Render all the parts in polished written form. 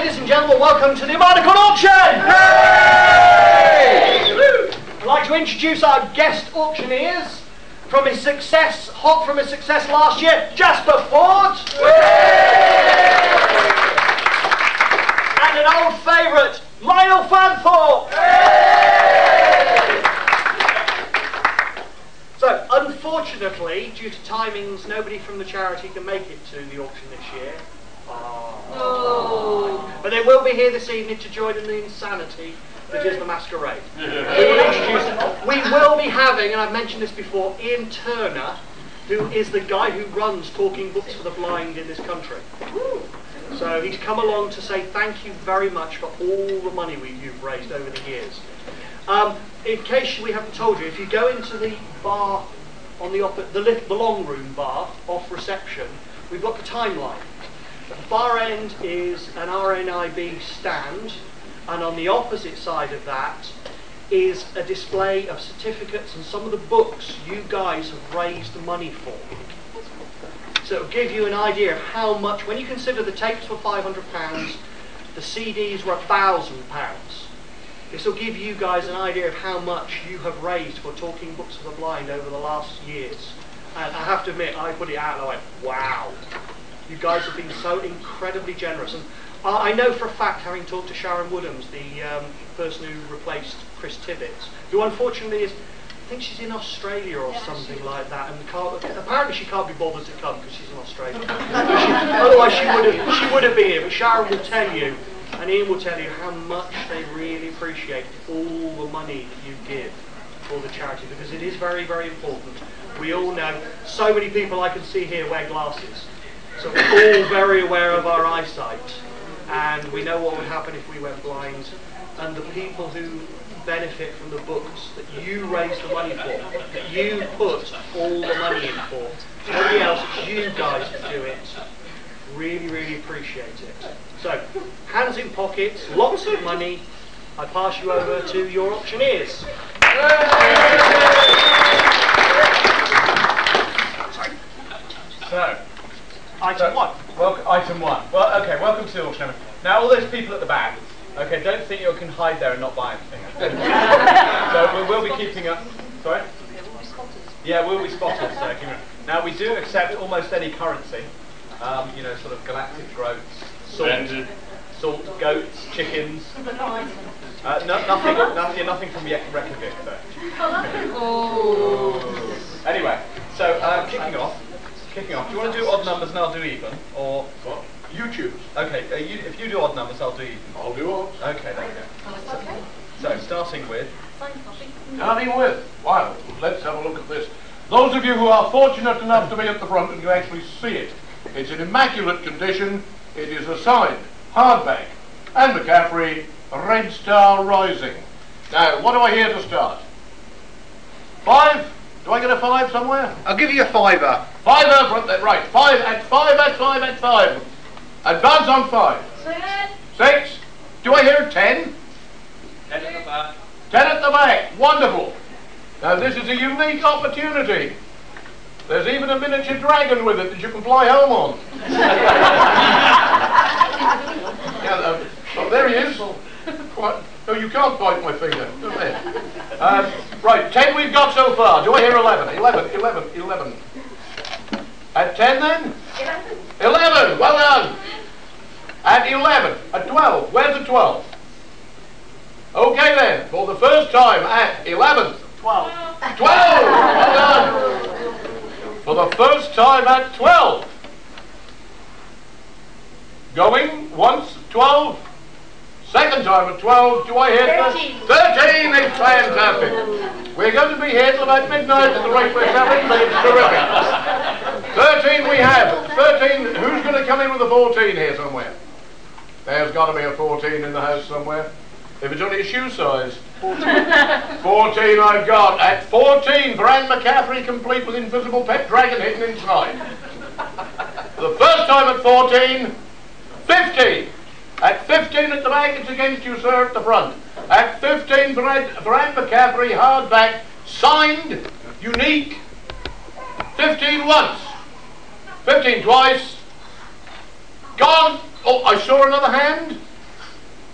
Ladies and gentlemen, welcome to the Armadacon auction! Yay! I'd like to introduce our guest auctioneers. From his success, hot from his success last year, Jasper Ford! And an old favourite, Lionel Fanthorpe! So, unfortunately, due to timings, nobody from the charity can make it to the auction this year. Oh. But they will be here this evening to join in the insanity that is the masquerade. We will be having, and I've mentioned this before, Ian Turner, who is the guy who runs Talking Books for the Blind in this country. So he's come along to say thank you very much for all the money you've raised over the years. In case we haven't told you, if you go into the bar on the long room bar off reception, we've got the timeline. At the far end is an RNIB stand, and on the opposite side of that is a display of certificates and some of the books you guys have raised money for. So it'll give you an idea of how much, when you consider the tapes were £500, the CDs were £1,000. This will give you guys an idea of how much you have raised for Talking Books for the Blind over the last years. And I have to admit, I put it out and I went, wow. You guys have been so incredibly generous. And I know for a fact, having talked to Sharon Woodhams, the person who replaced Chris Tibbets, who unfortunately is, I think she's in Australia or something like that, and apparently she can't be bothered to come because she's in Australia. Otherwise she would have been here. But Sharon will tell you, and Ian will tell you, how much they really appreciate all the money that you give for the charity, because it is very, very important. We all know, so many people I can see here wear glasses, so we're all very aware of our eyesight. And we know what would happen if we went blind, and the people who benefit from the books that you raise the money for, that you put all the money in for, nobody else, it's you guys that do it, really, really appreciate it. So, hands in pockets, lots of money, I pass you over to your auctioneers. So, Item one. Item one. Well, okay, welcome to the auction. Now, all those people at the back, okay, don't think you can hide there and not buy anything. So, we will be keeping up. Sorry? Yeah, we'll be spotters. So, now, we do accept almost any currency. You know, sort of galactic growths, salt, goats, chickens. Nothing from Reykjavik, though. Oh. Anyway, so kicking off. Do you want to do odd numbers and I'll do even, or what? You choose. Okay, if you do odd numbers, I'll do even. I'll do odd. Okay, there you go. So starting with. Wow, let's have a look at this. Those of you who are fortunate enough to be at the front and can actually see it, it's in immaculate condition. It is a signed hardback, Anne McCaffrey, Red Star Rising. Now, what do I hear to start? 5? Do I get a 5 somewhere? I'll give you a fiver. Fiver from that, right. 5 at 5 at 5 at 5. Advance on 5. 6. Do I hear 10? 10 at the back. 10 at the back. Wonderful. Now this is a unique opportunity. There's even a miniature dragon with it that you can fly home on. Oh, there he is. What? No, you can't bite my finger. Right, 10 we've got so far. Do I hear 11? 11. At 10 then? 11, well done. At 11, at 12, where's the 12? Okay then, for the first time at 11. 12, well done. For the first time at 12. Going, once, 12. Second time at 12, do I hear 13? 13, it's fantastic. We're going to be here till about midnight at the rate we're having, but it's terrific. 13 we have. 13, who's going to come in with a 14 here somewhere? There's got to be a 14 in the house somewhere. If it's only a shoe size. 14 I've got. At 14, for Anne McCaffrey, complete with invisible pet dragon hidden inside. For the first time at 14, 15. At 15 at the back, it's against you, sir, at the front. At 15 for Anne McCaffrey, hardback, signed, unique. 15 once. 15 twice. Gone. Oh, I saw another hand.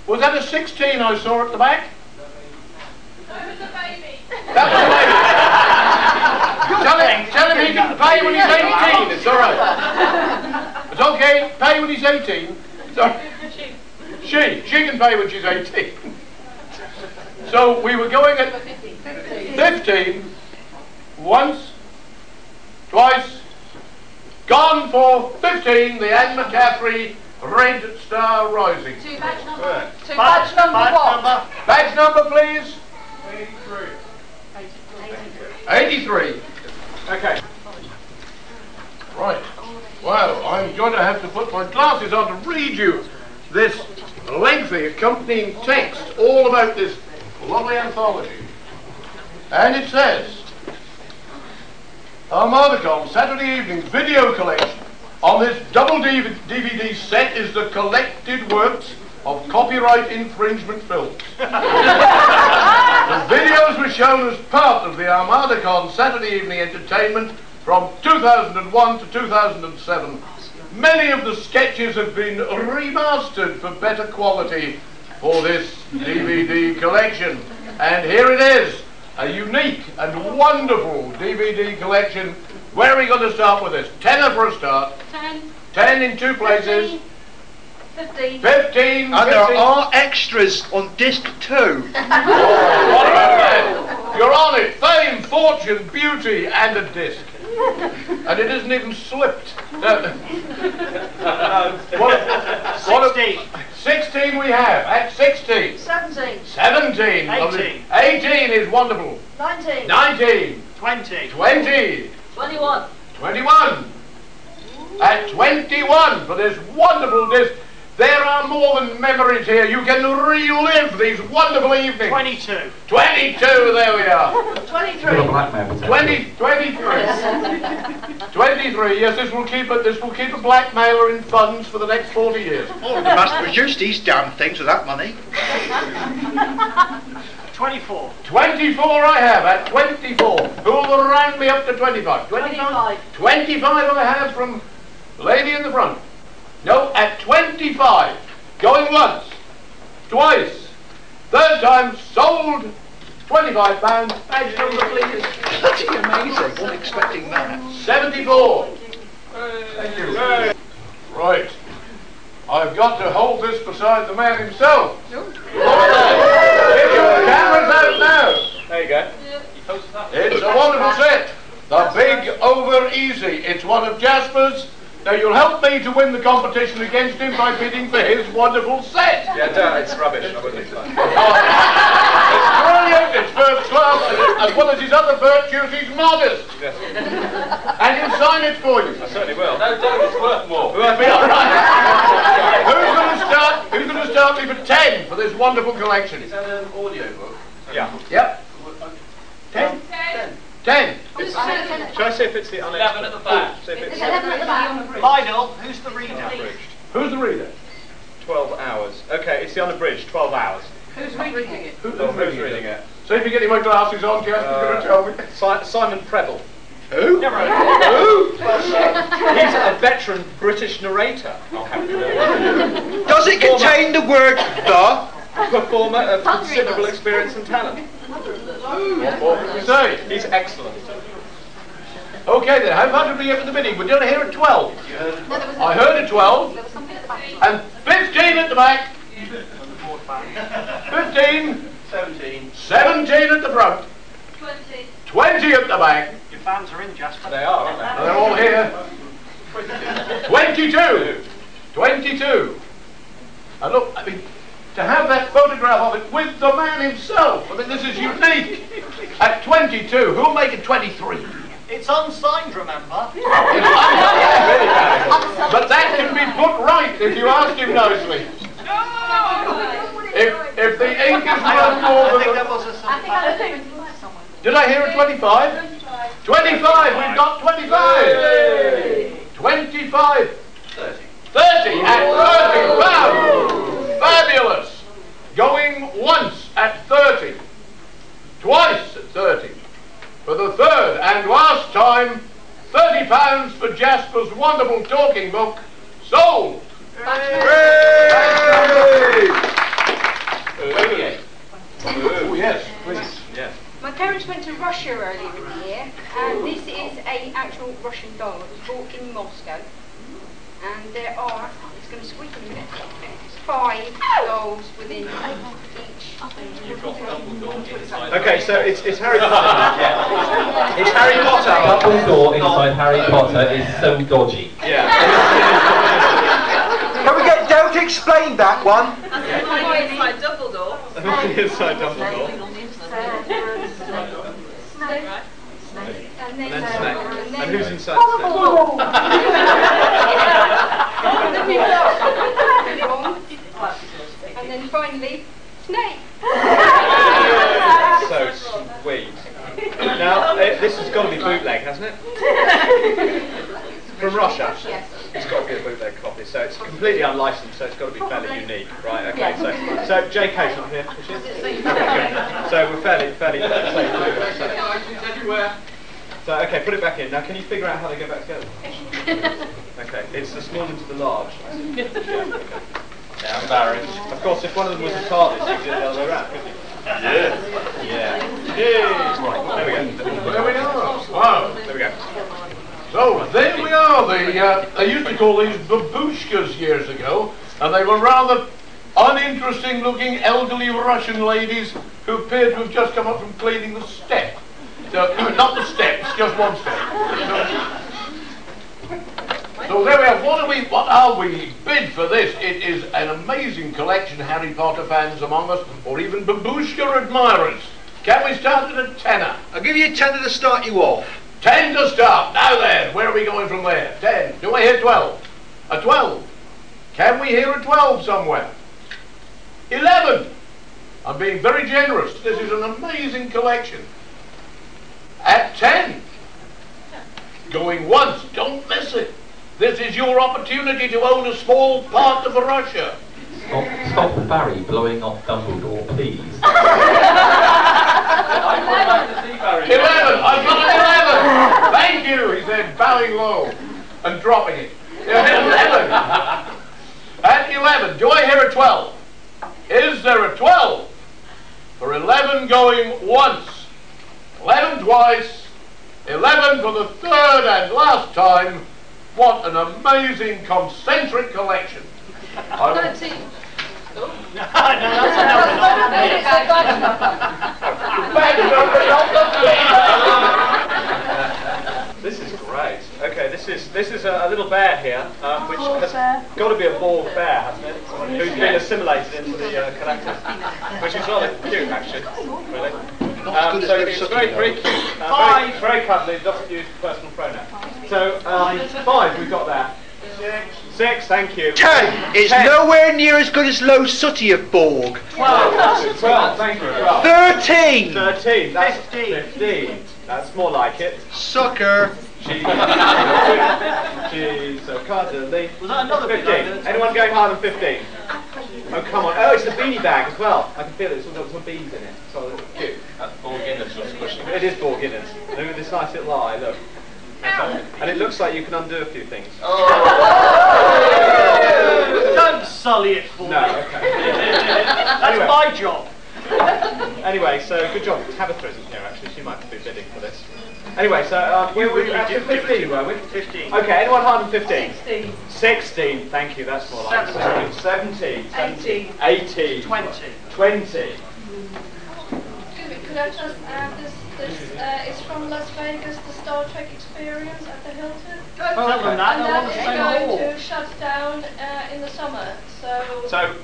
Was that a 16 I saw at the back? That was a baby. That was a baby. Tell him he can pay when he's 18. It's all right. It's okay. Pay when he's 18. It's all right. She can pay when she's 18. So we were going at 15. Once, twice, gone for 15. The Anne McCaffrey Red Star Rising. Badge number. Badge number. Badge number, please. 83. Okay. Right. Well, I'm going to have to put my glasses on to read you this lengthy accompanying text all about this lovely anthology. And it says, Armadacon Saturday Evening Video Collection. On this double DVD set is the collected works of copyright infringement films. The videos were shown as part of the Armadacon Saturday Evening Entertainment from 2001 to 2007. Many of the sketches have been remastered for better quality for this DVD collection. And here it is, a unique and wonderful DVD collection. Where are we going to start with this? Tenner for a start. 10. 10 in two places. 15. 15. And there are extras on disc 2. What about that? You're on it. Fame, fortune, beauty, and a disc. And it isn't even slipped. 16. 16 we have. At 16. 17. 17. 18. 18 is wonderful. 19. 19. 20. 20. 21. 21. At 21 for this wonderful disc. There are more than memories here. You can relive these wonderful evenings. 22. 22, there we are. 23. 23. 23, yes, this will keep a blackmailer in funds for the next 40 years. Oh, they must produce these damn things with that money. 24. 24 I have, at 24. Who will round me up to 25? 25. 25 I have from the lady in the front. No, at 25. Going once, twice, third time, sold £25. Badge number, please. Bloody amazing. Wasn't expecting that. 74. Thank you. Right. I've got to hold this beside the man himself. Get your cameras out now. There you go. It's a wonderful set. The Big Over Easy. It's one of Jasper's. Now you'll help me to win the competition against him by bidding for his wonderful set. Yeah, it's rubbish. I wouldn't expect it. It's brilliant, it's first class, and as well as his other virtues, he's modest. Yes. And he'll sign it for you. I certainly will. No, don't. It's worth more. Be all right. Who's going to start me for 10 for this wonderful collection? Is that an audio book? Yeah. Yep. 10? 10. Shall I see if it's the 11 at the back. See if it's 11 at the back. Lionel, who's the reader? unabridged. Who's the reader? 12 hours. Okay, it's the unabridged. 12 hours. Who's reading it? Who's reading it? So if you're getting my glasses on, Jasper's going to tell me. Simon Preble. Who? Never heard of him. Who? He's a veteran British narrator. I'll have to know. Does it contain the word the? Performer of considerable experience and talent. What more can we say? He's excellent. Okay then, how far did we get with the bidding? We did it here at 12. I heard at 12. And 15 at the back. 15. 17. 17 at the front. 20. 20 at the back. Your fans are in, Jasper. They are, aren't And they're all here. 22. 22. And look, I mean, to have that photograph of it with the man himself, I mean, this is unique. At 22, who'll make it 23? It's unsigned, remember? But that can be put right if you ask him nicely. If the ink is worth more I than think there the... was a Did I hear a 25? 25, we've got 25. 25. 30. 30 at 30 pounds. Fabulous. Going once at 30. Twice at 30. For the third and last time, £30 for Jasper's wonderful talking book, sold. Hooray! brochure earlier in the year, and this is an actual Russian doll. It was bought in Moscow, and there are, it's going to squeak in a minute, 5 dolls within each. You've got Dumbledore inside. Okay, so it's Harry Potter. Yeah. It's Harry Potter. Dumbledore inside Harry Potter is so dodgy. Yeah. Can we get Dale to explain that one? Inside Dumbledore. Inside Dumbledore. And And then then Snake. and And who's inside and then finally, Snake. So sweet. Now, this has got to be bootleg, hasn't it? From Russia? Yes. It's got to be a bootleg copy, so it's completely unlicensed, so it's got to be fairly unique. Right, okay, so JK's not here, is she? Okay, good. So we're fairly safe. Everywhere. So, okay, put it back in. Now, can you figure out how they go back together? Okay, it's the small into the large. Yeah, okay. Yeah, embarrassed. Of course, if one of them was a TARDIS, you could do it the other way around, couldn't you? Yeah. Yeah. Yay! Right, there we go. There we are. Wow. There we go. So there we are. They used to call these babushkas years ago, and they were rather uninteresting looking elderly Russian ladies who appeared to have just come up from cleaning the step. So, not the steps, just one step. So there we are. What are we bid for this? It is an amazing collection, Harry Potter fans among us, or even babushka admirers. Can we start at a tenner? I'll give you a tenner to start you off. 10 to start. Now then, where are we going from there? 10. Do I hear 12? A 12. Can we hear a 12 somewhere? 11. I'm being very generous. This is an amazing collection. At 10. Going once. Don't miss it. This is your opportunity to own a small part of Russia. Stop Barry blowing off Dumbledore, please. 11. I've got an 11. Thank you, he said, bowing low and dropping it. 11. At 11. Do I hear a 12? Is there a 12? For 11 going once. 11 twice. 11 for the third and last time. What an amazing concentric collection. 13. This is great. Okay, this is a little bear here, which has got to be a Borg bear, hasn't it? Who's been assimilated into the collector, which is rather cute, actually. Really. So it's very cute, very cuddly. Doesn't use personal pronouns. So 5, we've got that. 6, thank you. 10. It's 10. nowhere near as good as Low Sooty of Borg. 12, thank you. 12. 13. 13, that's 15. That's more like it. Sucker. She's so cuddly. Was that another 15. Anyone going higher than 15? Oh, come on. Oh, it's the beanie bag as well. I can feel it. It's got some beans in it. So cute. That's Borg Guinness you're squishing. It is Borg Guinness. Look at this nice little eye, look. And it looks like you can undo a few things. Don't sully it for me. No, okay. That's Anyway. my job. Anyway, so good job. Tabitha isn't here actually. She might be bidding for this. Anyway, so we were at 15, were we? 15. Okay, anyone higher than 15? 16. 16, thank you, that's more like 17. 18. 18. 20. 20. Excuse me, could I just add this is from Las Vegas, the Star Trek experience at the Hilton. Don't tell them that, And I want that to is say going more. to shut down in the summer, so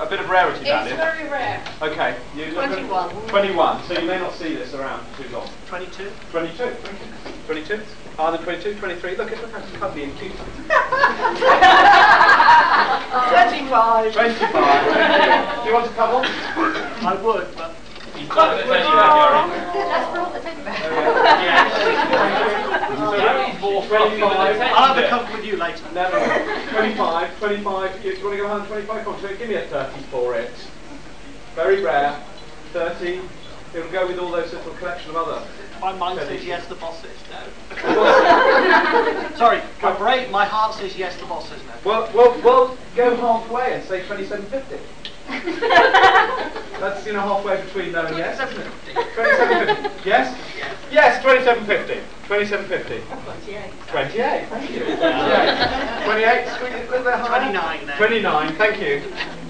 A bit of rarity down it's here. very rare. Okay, you look at 21. 21, so you may not see this around for too long. 22. 22, thank you. 22? Higher than 22, 23, look how cuddly and cute. 25. 25, do you want a couple? I would, but... He's not going to tell you that, Gary. That's brought the teddy bear. Gary's more 25. I'll have a cup with you later. No. 25, 25, do you want to go higher than 25? Come on, so give me a 30 for it. Very rare. 30. It'll go with all those little collection of other. My mind says yes, the boss says no. Sorry, my heart says yes, the boss says no. Well, go halfway and say 27.50. That's halfway between no and yes, isn't it? 27.50. Yes? Yes, 27.50. 27.50. 28, thank you. 28, squeeze it a little bit higher. 29 then. 29, thank you.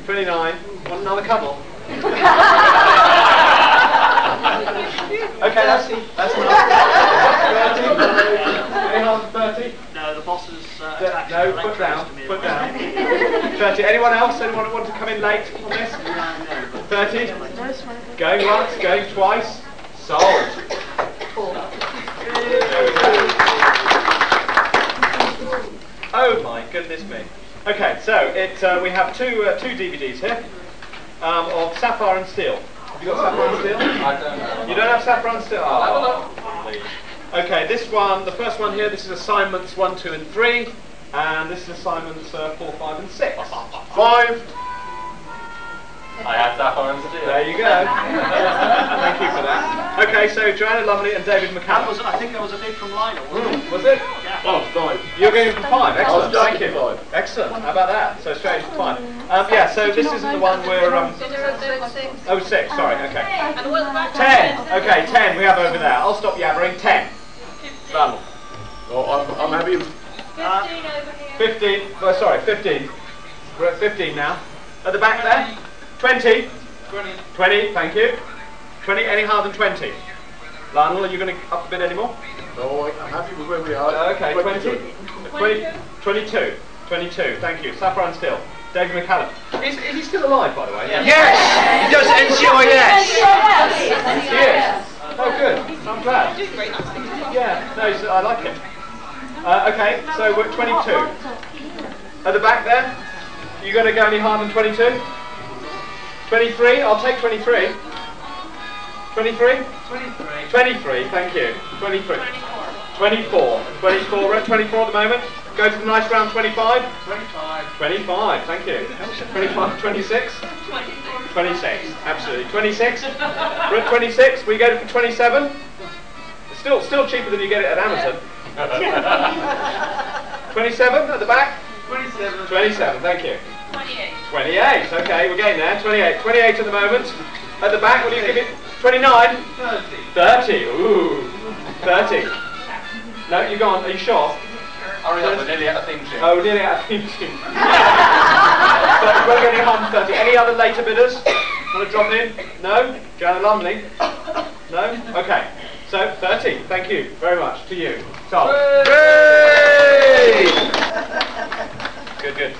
29. Want another couple? Okay, that's enough. 30. Any harm to 30? No, the boss is No, put down. 30. Anyone else? Anyone want to come in late on this? 30. Going once, going twice. Sold. Oh my goodness me. Okay, so we have two DVDs here of Sapphire and Steel. Have you got Sapphire and Steel? I don't know. You don't have Sapphire and Steel? Oh. Okay, this one, the first one here, this is assignments 1, 2 and 3, and this is assignments 4, 5 and 6. 5. I had Sapphire and Steel. There you go. Thank you for that. Okay, so Joanna Lumley and David McCallum. I think that was a bid from Lionel, wasn't it? Was it? Yeah. Oh, 5. You're going for 5. Excellent. Thank you. 5. Excellent. How about that? So straight for 5. Yeah. So this isn't the one where 06. Sorry. Okay. And what's back 10. Okay. 10. We have over there. I'll stop yabbering. 10. Done. Oh, I'm happy. 15 over here. 15. Oh, sorry. 15. We're at 15 now. At the back there. 20. 20. Thank you. 20. Any higher than 20? Lionel, are you going to up a bit anymore? No, I'm happy with where we are. Okay, 20. 22. 22, thank you. Sapphire and Steel. David McCallum. Is he still alive, by the way? Yes! He does NCIS! Yes. Oh, good. I'm glad. Yeah, no, I like him. Okay, so we're at 22. At the back there, you going to go any higher than 22? 23, I'll take 23. 23? 23, thank you. 23. 24. 24, we're at 24 at the moment. Go to the nice round 25. 25, thank you. 25, 26. 26, absolutely. 26. We're at 26, we go for 27. Still cheaper than you get it at Amazon. 27 at the back. 27, thank you. 28, okay, we're getting there. 28 at the moment. At the back, will you give it 29? 30, ooh, 30. No, you're gone, are you sure? Hurry up, we're nearly out of theme tune. Oh, we're nearly out of theme tune. So we're getting 130. Any other later bidders? Want to drop in? No? Joanna Lumley? No? Okay. So 30, thank you very much to you. Sold. Good.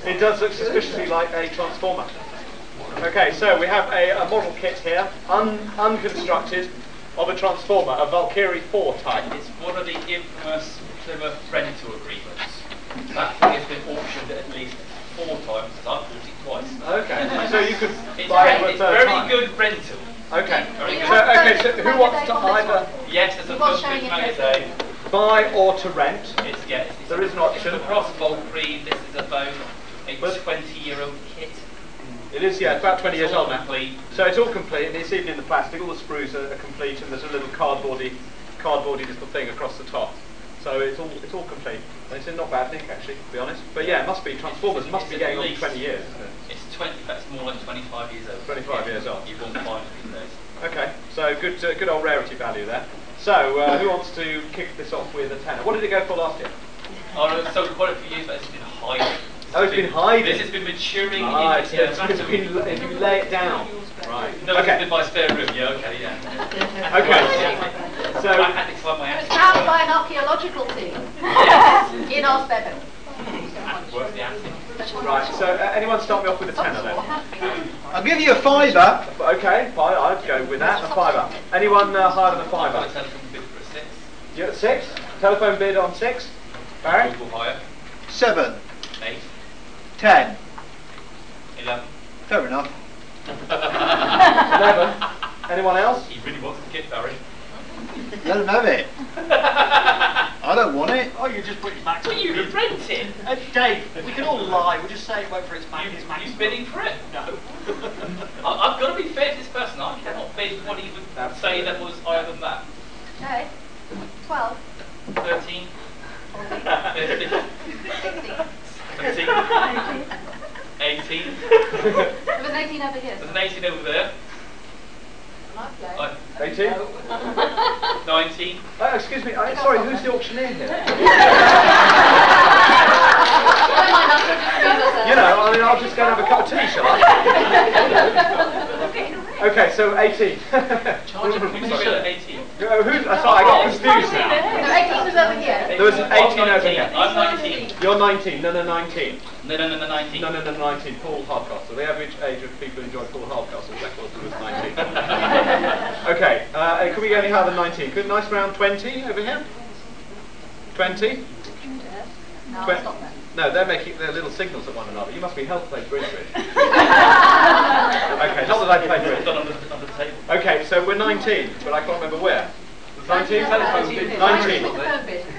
It does look suspiciously like a transformer. Okay, so we have a model kit here, unconstructed, of a transformer, a Valkyrie 4 type. It's one of the infamous Plymouth rental agreements. That thing has been auctioned at least 4 times, because I've bought it twice. Okay, so you could It's buy it for a it's third very time. good rental. Okay. Very good. So who wants to either Yes, there's a book which magazine. buy or to rent? It's There is an option. It's a cross Valkyrie. This is about a 20-year-old kit. It is, yeah, it's about 20 years It's all old now. complete. So it's all complete, and it's even in the plastic. All the screws are complete, and there's a little cardboardy little thing across the top. So it's all complete. And it's in not bad nick, actually, to be honest. But yeah, it must be. Transformers must be going on 20 years. Isn't it? It's 20. That's more like 25 years old. 25 years old. You won't find it these days. Okay, so good old rarity value there. So who wants to kick this off with a tenner? What did it go for last year? Oh, no, so quite a few years, but it's been hiding. Oh, it's been hiding. This has been maturing It's into if you lay it down. Right. No, it's Okay. been my spare room. Yeah, okay, yeah. Okay. So I had to climb my It's attic. found by an archaeological team in our bedroom. Work the attic. right. So anyone start me off with a tenner then? I'll give you a fiver. Okay, fine. I'd go with that. A fiver. Anyone higher than a fiver? I'll tell them to bid for a 6. You're at 6. Telephone bid on 6. Barry. Google higher. 7. 8. 10. 11. Fair enough. 11. Anyone else? He really wants the kit, Barry. Let him have it. I don't want it. Oh, you just put it back to Well, you the can rent it. Dave, we can all lie. We'll just say wait for its You max. bidding for it? No. I've got to be fair to this person. I cannot bid what he would say that was higher than that. Okay. 12. 13. 15. 17. 18. There was 18 over here. There's an 18 over there. 18? 19. Excuse me, sorry, who's the auctioneer here? You know, I mean, I'll just go and have a cup of tea, shall I? Okay, so 18. Who's still at 18? Sorry, I got confused now. No, 18 was over here. There was an 18 over here. I'm 19. You're 19. No, 19. No, 19. No, 19. Paul Hardcastle. The average age of people who enjoy Paul Hardcastle's records was 19. Okay, can we go any higher than 19? Good, nice round 20 over here. 20? No, Twen- stop that. No, they're making their little signals at one another. You must be help play bridge. Okay, not that I play bridge. Done under the table. Okay, so we're 19, but I can't remember where. Was 19? 19.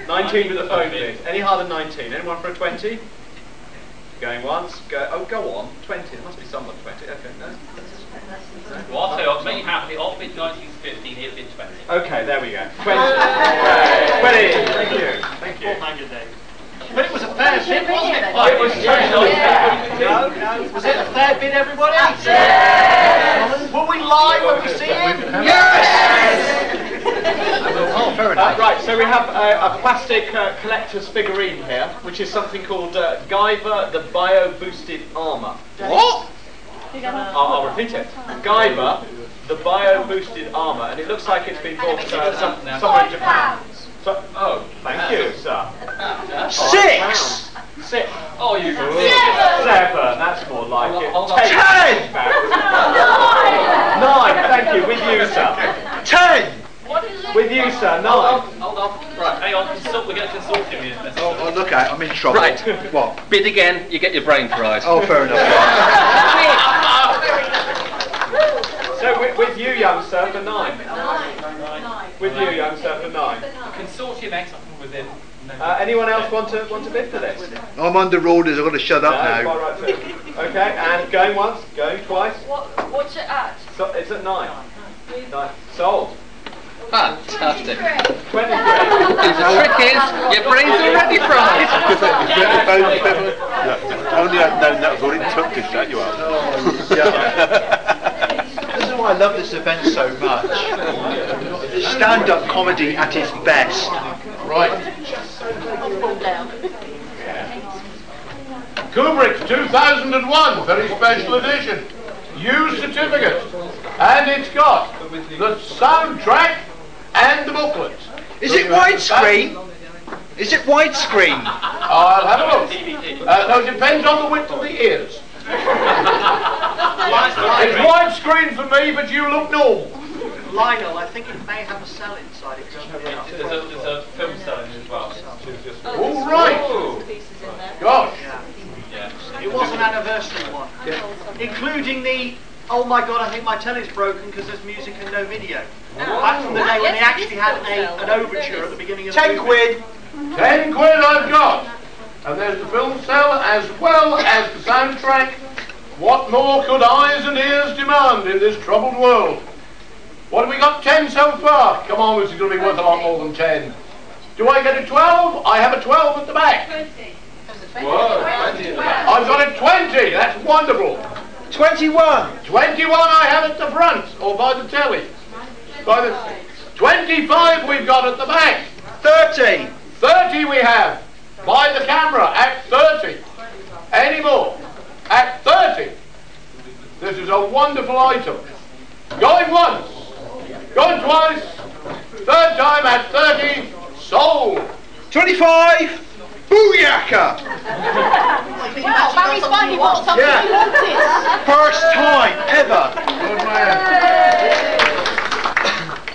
19 with the phone bid. Any higher than 19? Anyone for a 20? Going once. Go on. 20. There must be someone 20. Okay, no. Well, I'll tell you, I'll make you happy. I'll bid 1915, he'll bid 20. Okay, there we go. 20. 20. Thank you. Thank you. But it was a fair bid, wasn't it? It was No. Was it a fair bid, everybody? Yes. Will we lie when we see him? Yes! Oh, fair enough. Right, so we have a plastic collector's figurine here, which is something called Guyver the Bio-Boosted Armour. What? I'll repeat it. Guyver the Bio-Boosted Armour, and it looks like it's been bought somewhere in Japan. So, oh, thank you, sir. 6! 6. Oh, you 7. That's more like it. 10! 9. Thank you. With you, sir. 10! With you, sir. 9. Hold on. Right, hang on. We're going to consult him here. Oh, look out, I'm in trouble. Right. What? Bid again, you get your brain fried. Oh, fair enough. So with you, young sir, for 9. With you, young sir, for 9. Consortium X with him. Anyone else want to bid for this? I'm under orders, I've got to shut up No, now. quite right too. Okay, and going once, going twice. What's it at? So it's at 9. 9. Sold. Fantastic. 23. The trick is, your brain's already fried. Only I'd known that was all it took to shut you up. This is why I love this event so much. Stand-up comedy at its best. Right. Kubrick's 2001, very special edition. Used certificate. And it's got the soundtrack and the booklet. Is it widescreen? Is it widescreen? I'll have a look. No, it depends on the width of the ears. It's widescreen for me, but you look normal. Lionel, I think it may have a cell inside it. There's a film cell in it as well. All right. Gosh. Yeah. It was an anniversary one, including the. Oh my God! I think my telly's broken because there's music and no video. Back from the day when they actually had an overture at the beginning of the 10 quid. 10 quid I've got. And there's the film cell as well as the soundtrack. What more could eyes and ears demand in this troubled world? What have we got? 10 so far. Come on, this is going to be worth a lot more than 10. Do I get a 12? I have a 12 at the back. 20. Whoa, I've got a 20. That's wonderful. 21. 21 I have at the front, or by the telly. By the 25 we've got at the back. 30. 30 we have. By the camera at 30. Any more? At 30. This is a wonderful item. Going once. Going twice. Third time at 30. Sold. 25. Booyaka! Wow, Barry's finally bought something he wanted. First time ever. Good man.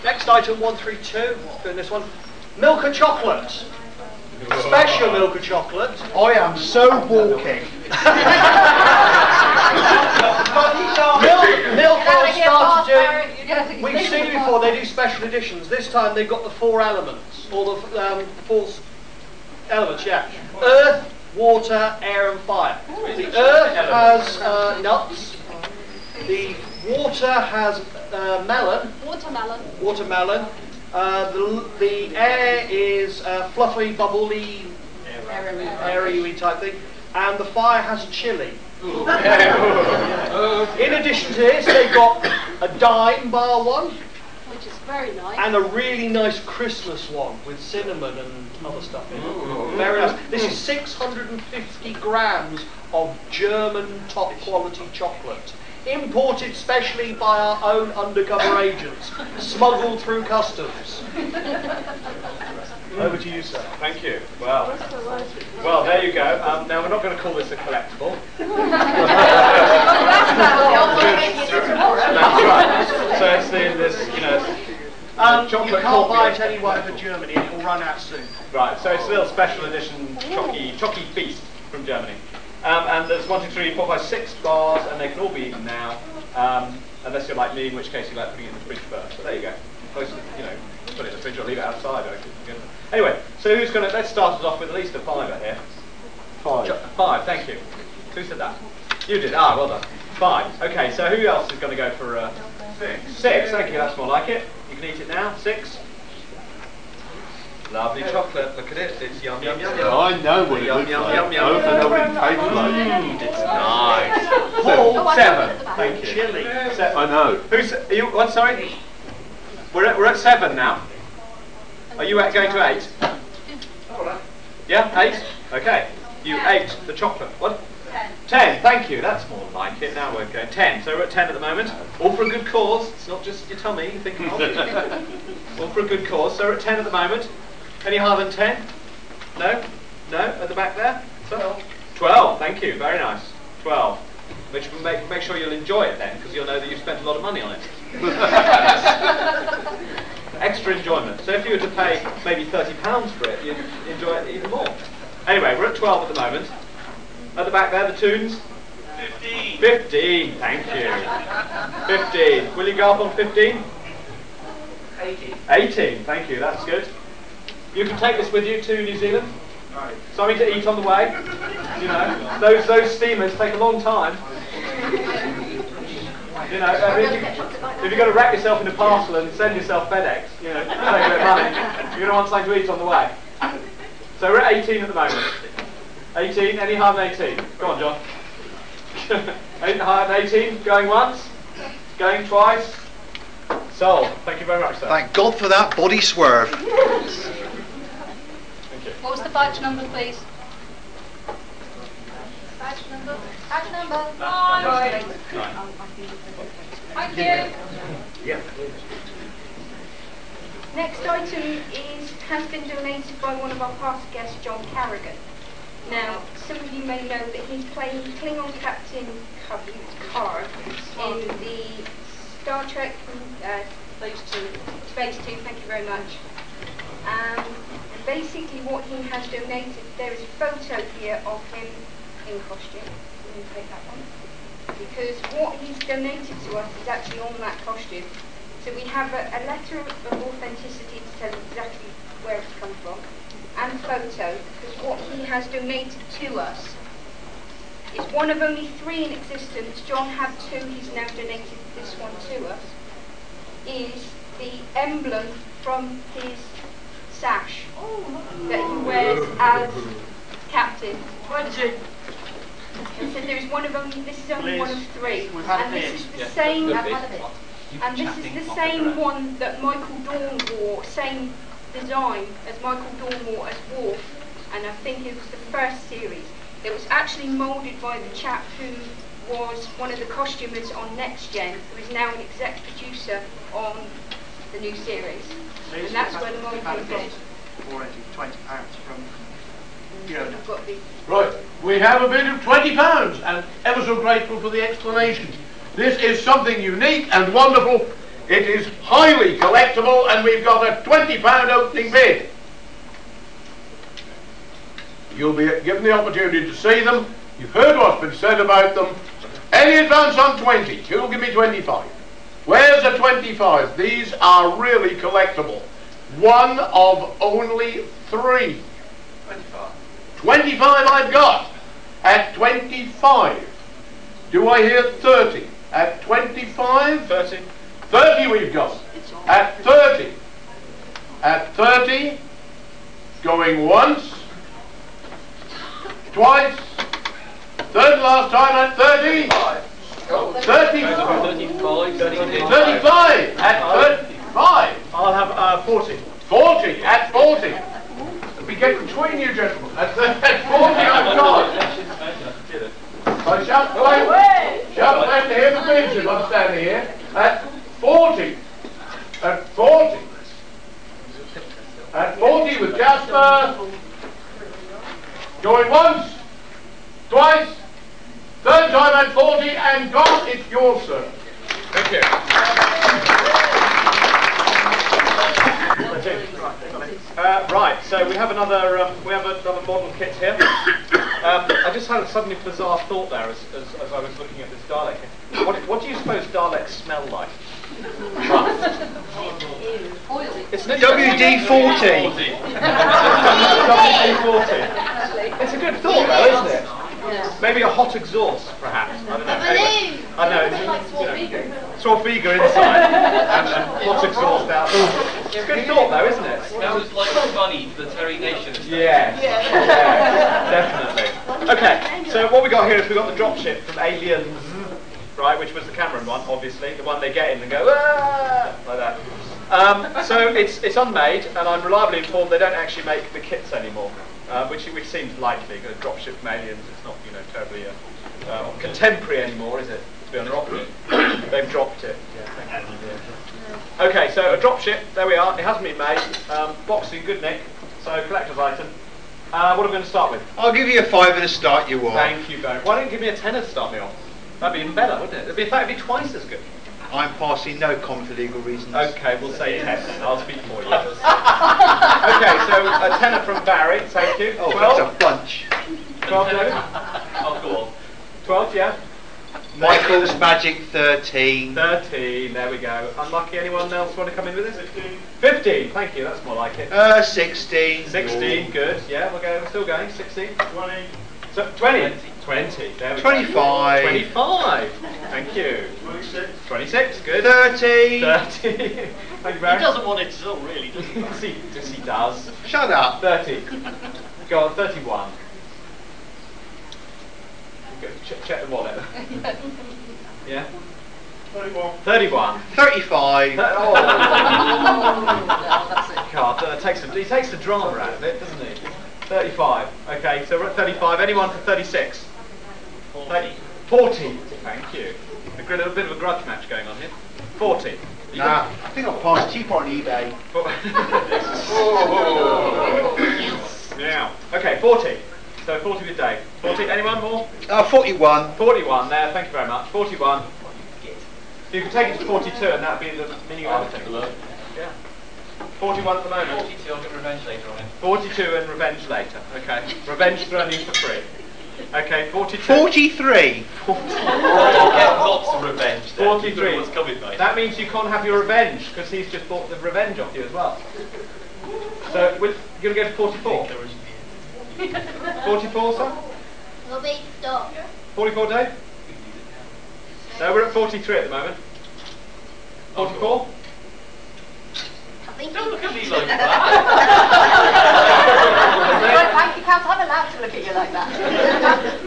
Next item 132. Doing this one. Milka Chocolate. Special Milka Chocolate. I am so walking. Milka started doing. We've seen it before. They do special editions. This time they've got the 4 elements, or the 4 elements. Yeah. Earth, water, air, and fire. The earth has nuts. The water has melon. Watermelon. The air is fluffy, bubbly, airy type thing, and the fire has chili. In addition to this, they've got a dime bar one, Which is very nice. and a really nice Christmas one with cinnamon and other stuff in it. Very nice. This is 650 grams of German top quality chocolate, imported specially by our own undercover agents, smuggled through customs. Over to you, sir. Thank you. Well, there you go. Now we're not going to call this a collectible. That's right. So it's this, chocolate you can't buy it cornmeal. anywhere for Germany. It will run out soon. Right. So it's a little special edition Chocky Feast from Germany. And there's 1, 2, 3, 4, 5, 6 bars, and they can all be eaten now, unless you're like me, in which case you like putting it in the fridge first. So there you go. Close to, put it in the fridge or leave it outside. Anyway, so who's going to? Let's start us off with at least a fiver here. 5. 5. Thank you. Who said that? You did. Ah, well done. 5. Okay. So who else is going to go for 6? 6. Thank you. That's more like it. You can eat it now. 6. Lovely chocolate. Look at it. It's yum yum yum yum. I know what it Yum, looks yum, like. yum, yum. I also know what it tastes like. It's nice. Oh, I 7. know. Thank you. Chili. 7. I know. Who's? Are you? What? Sorry. We're at 7 now. Are you going to 8? Yeah, 8. Okay. You 8 the chocolate. What? 10. Thank you. That's more like it. Now we're going 10. So we're at 10 at the moment. All for a good cause. It's not just your tummy you're thinking of. All for a good cause. So we're at 10 at the moment. Any higher than 10? No? No? At the back there? 12. 12. Thank you. Very nice. 12. Which will make sure you'll enjoy it then, because you'll know that you've spent a lot of money on it. Extra enjoyment. So if you were to pay maybe £30 for it, you'd enjoy it even more. Anyway, we're at 12 at the moment. At the back there, the tunes? 15. 15, thank you. 15. Will you go up on 15? 18. 18, thank you, that's good. You can take this with you to New Zealand. Something to eat on the way. Those steamers take a long time. If you're going to wrap yourself in a parcel and send yourself FedEx, take a bit of money, you're going to want something to eat on the way. So we're at 18 at the moment. 18, any higher than 18? Go on, John. Any higher than 18? Going once? Going twice? Sold. Thank you very much, sir. Thank God for that body swerve. Thank you. What was the batch number, please? Batch number? Batch number? 9. Thank you. Yeah. Next item has been donated by one of our past guests, John Carrigan. Now, some of you may know that he's playing Klingon Captain Card in the Star Trek Phase 2. Phase 2, thank you very much. And basically what he has donated, there is a photo here of him in costume. I'm going to take that one. Because what he's donated to us is actually on that costume. So we have a letter of authenticity to tell exactly where it's come from, and photo, because what he has donated to us is one of only 3 in existence. John had 2, he's now donated this one to us, is the emblem from his sash that he wears as captain. Where is it? He said there is one of only, this is only one of 3, and this is the same. And this is the same one that Michael Dorn wore, same design as Michael Dorn wore as Worf, and I think it was the first series. It was actually moulded by the chap who was one of the costumers on Next Gen, who is now an exec producer on the new series. And that's where the mould came from. Already £20 from Fiona. Right, we have a bid of £20 and ever so grateful for the explanation. This is something unique and wonderful. It is highly collectible and we've got a £20 opening bid. You'll be given the opportunity to see them. You've heard what's been said about them. Any advance on 20? Who'll give me 25? Where's a 25? These are really collectible. One of only 3. 25 I've got. At 25. Do I hear 30? At 25? 30. 30 we've got. At 30. At 30. Going once. Twice. Third last time at 30. 35. 35, 32. 35. At 40 I've got. I shall claim to hear the bids if I'm standing here. At 40. At 40. At 40 with Jasper. Going once, twice, third time at 40, and gone. It's yours, sir. Thank you. Right, so we have another model kit here. I just had a suddenly bizarre thought there as I was looking at this Dalek. What do you suppose Daleks smell like? It's WD-40. WD-40. It's a good thought, though, isn't it? Yeah. Maybe a hot exhaust, perhaps. I don't know. Anyway, I know. Swarfiga inside and hot exhaust outside. It's a good thought, though, isn't it? Smells like funny for the Terry Nation. Yeah, definitely. Okay, so what we got here is we've got the Dropship from Aliens, right, which was the Cameron one, obviously, the one they get in and go, ah, like that. So it's unmade, and I'm reliably informed they don't actually make the kits anymore, which seems likely, because Dropship from Aliens, it's not, you know, terribly contemporary anymore, is it? To be honest, they've dropped it. Yeah, okay, so a Dropship, there we are. It hasn't been made. Box in good nick, so collector's item. What are we going to start with? I'll give you a £5 to start you off. Thank you very much. Why don't you give me a tenner to start me off? That'd be even better, wouldn't it? In fact, it'd be twice as good. I'm passing no comment for legal reasons. Okay, we'll say 10 then. I'll speak for you. Okay, so a tenner from Barry, thank you. Oh, 12? that's a bunch. 12, David? I'll go on. 12, yeah? Michael's Magic 13. 13, there we go. Unlucky, anyone else want to come in with this? 15, thank you, that's more like it. 16. 16, good, yeah, we're still going. 16. 20. So, 20. 20, there we 25. go. 25, thank you. 26, good. 30. 30. Thank you, Barry. He doesn't want it to all, really, does he? Yes, he does. Shut up. 30. Go on, 31. Check the wallet. Yeah? 31. 31. 35. Oh. God, he takes the drama out of it, doesn't he? 35. Okay, so we're at 35. Anyone for 36? 40. 40. Thank you. A little bit of a grudge match going on here. 40. Nah, I think I'll pass cheaper on eBay. Now, okay, 40. So 40 with Dave. 40, anyone more? 41. 41 there, thank you very much. 41. You can take it to 42 and that would be the meaning of everything. Yeah. 41 at the moment. 42, I'll get revenge later on it. 42 and revenge later. Okay. Revenge thrown in for free. Okay, 42. 43. Get lots of revenge then. 43. What's coming, mate. That means you can't have your revenge because he's just bought the revenge off you as well. So you're going to go to 44. 44, sir? Will be stop. 44, Dave? No, we're at 43 at the moment. 44? Don't look at me like that. Bank account, I'm allowed to look at you like that.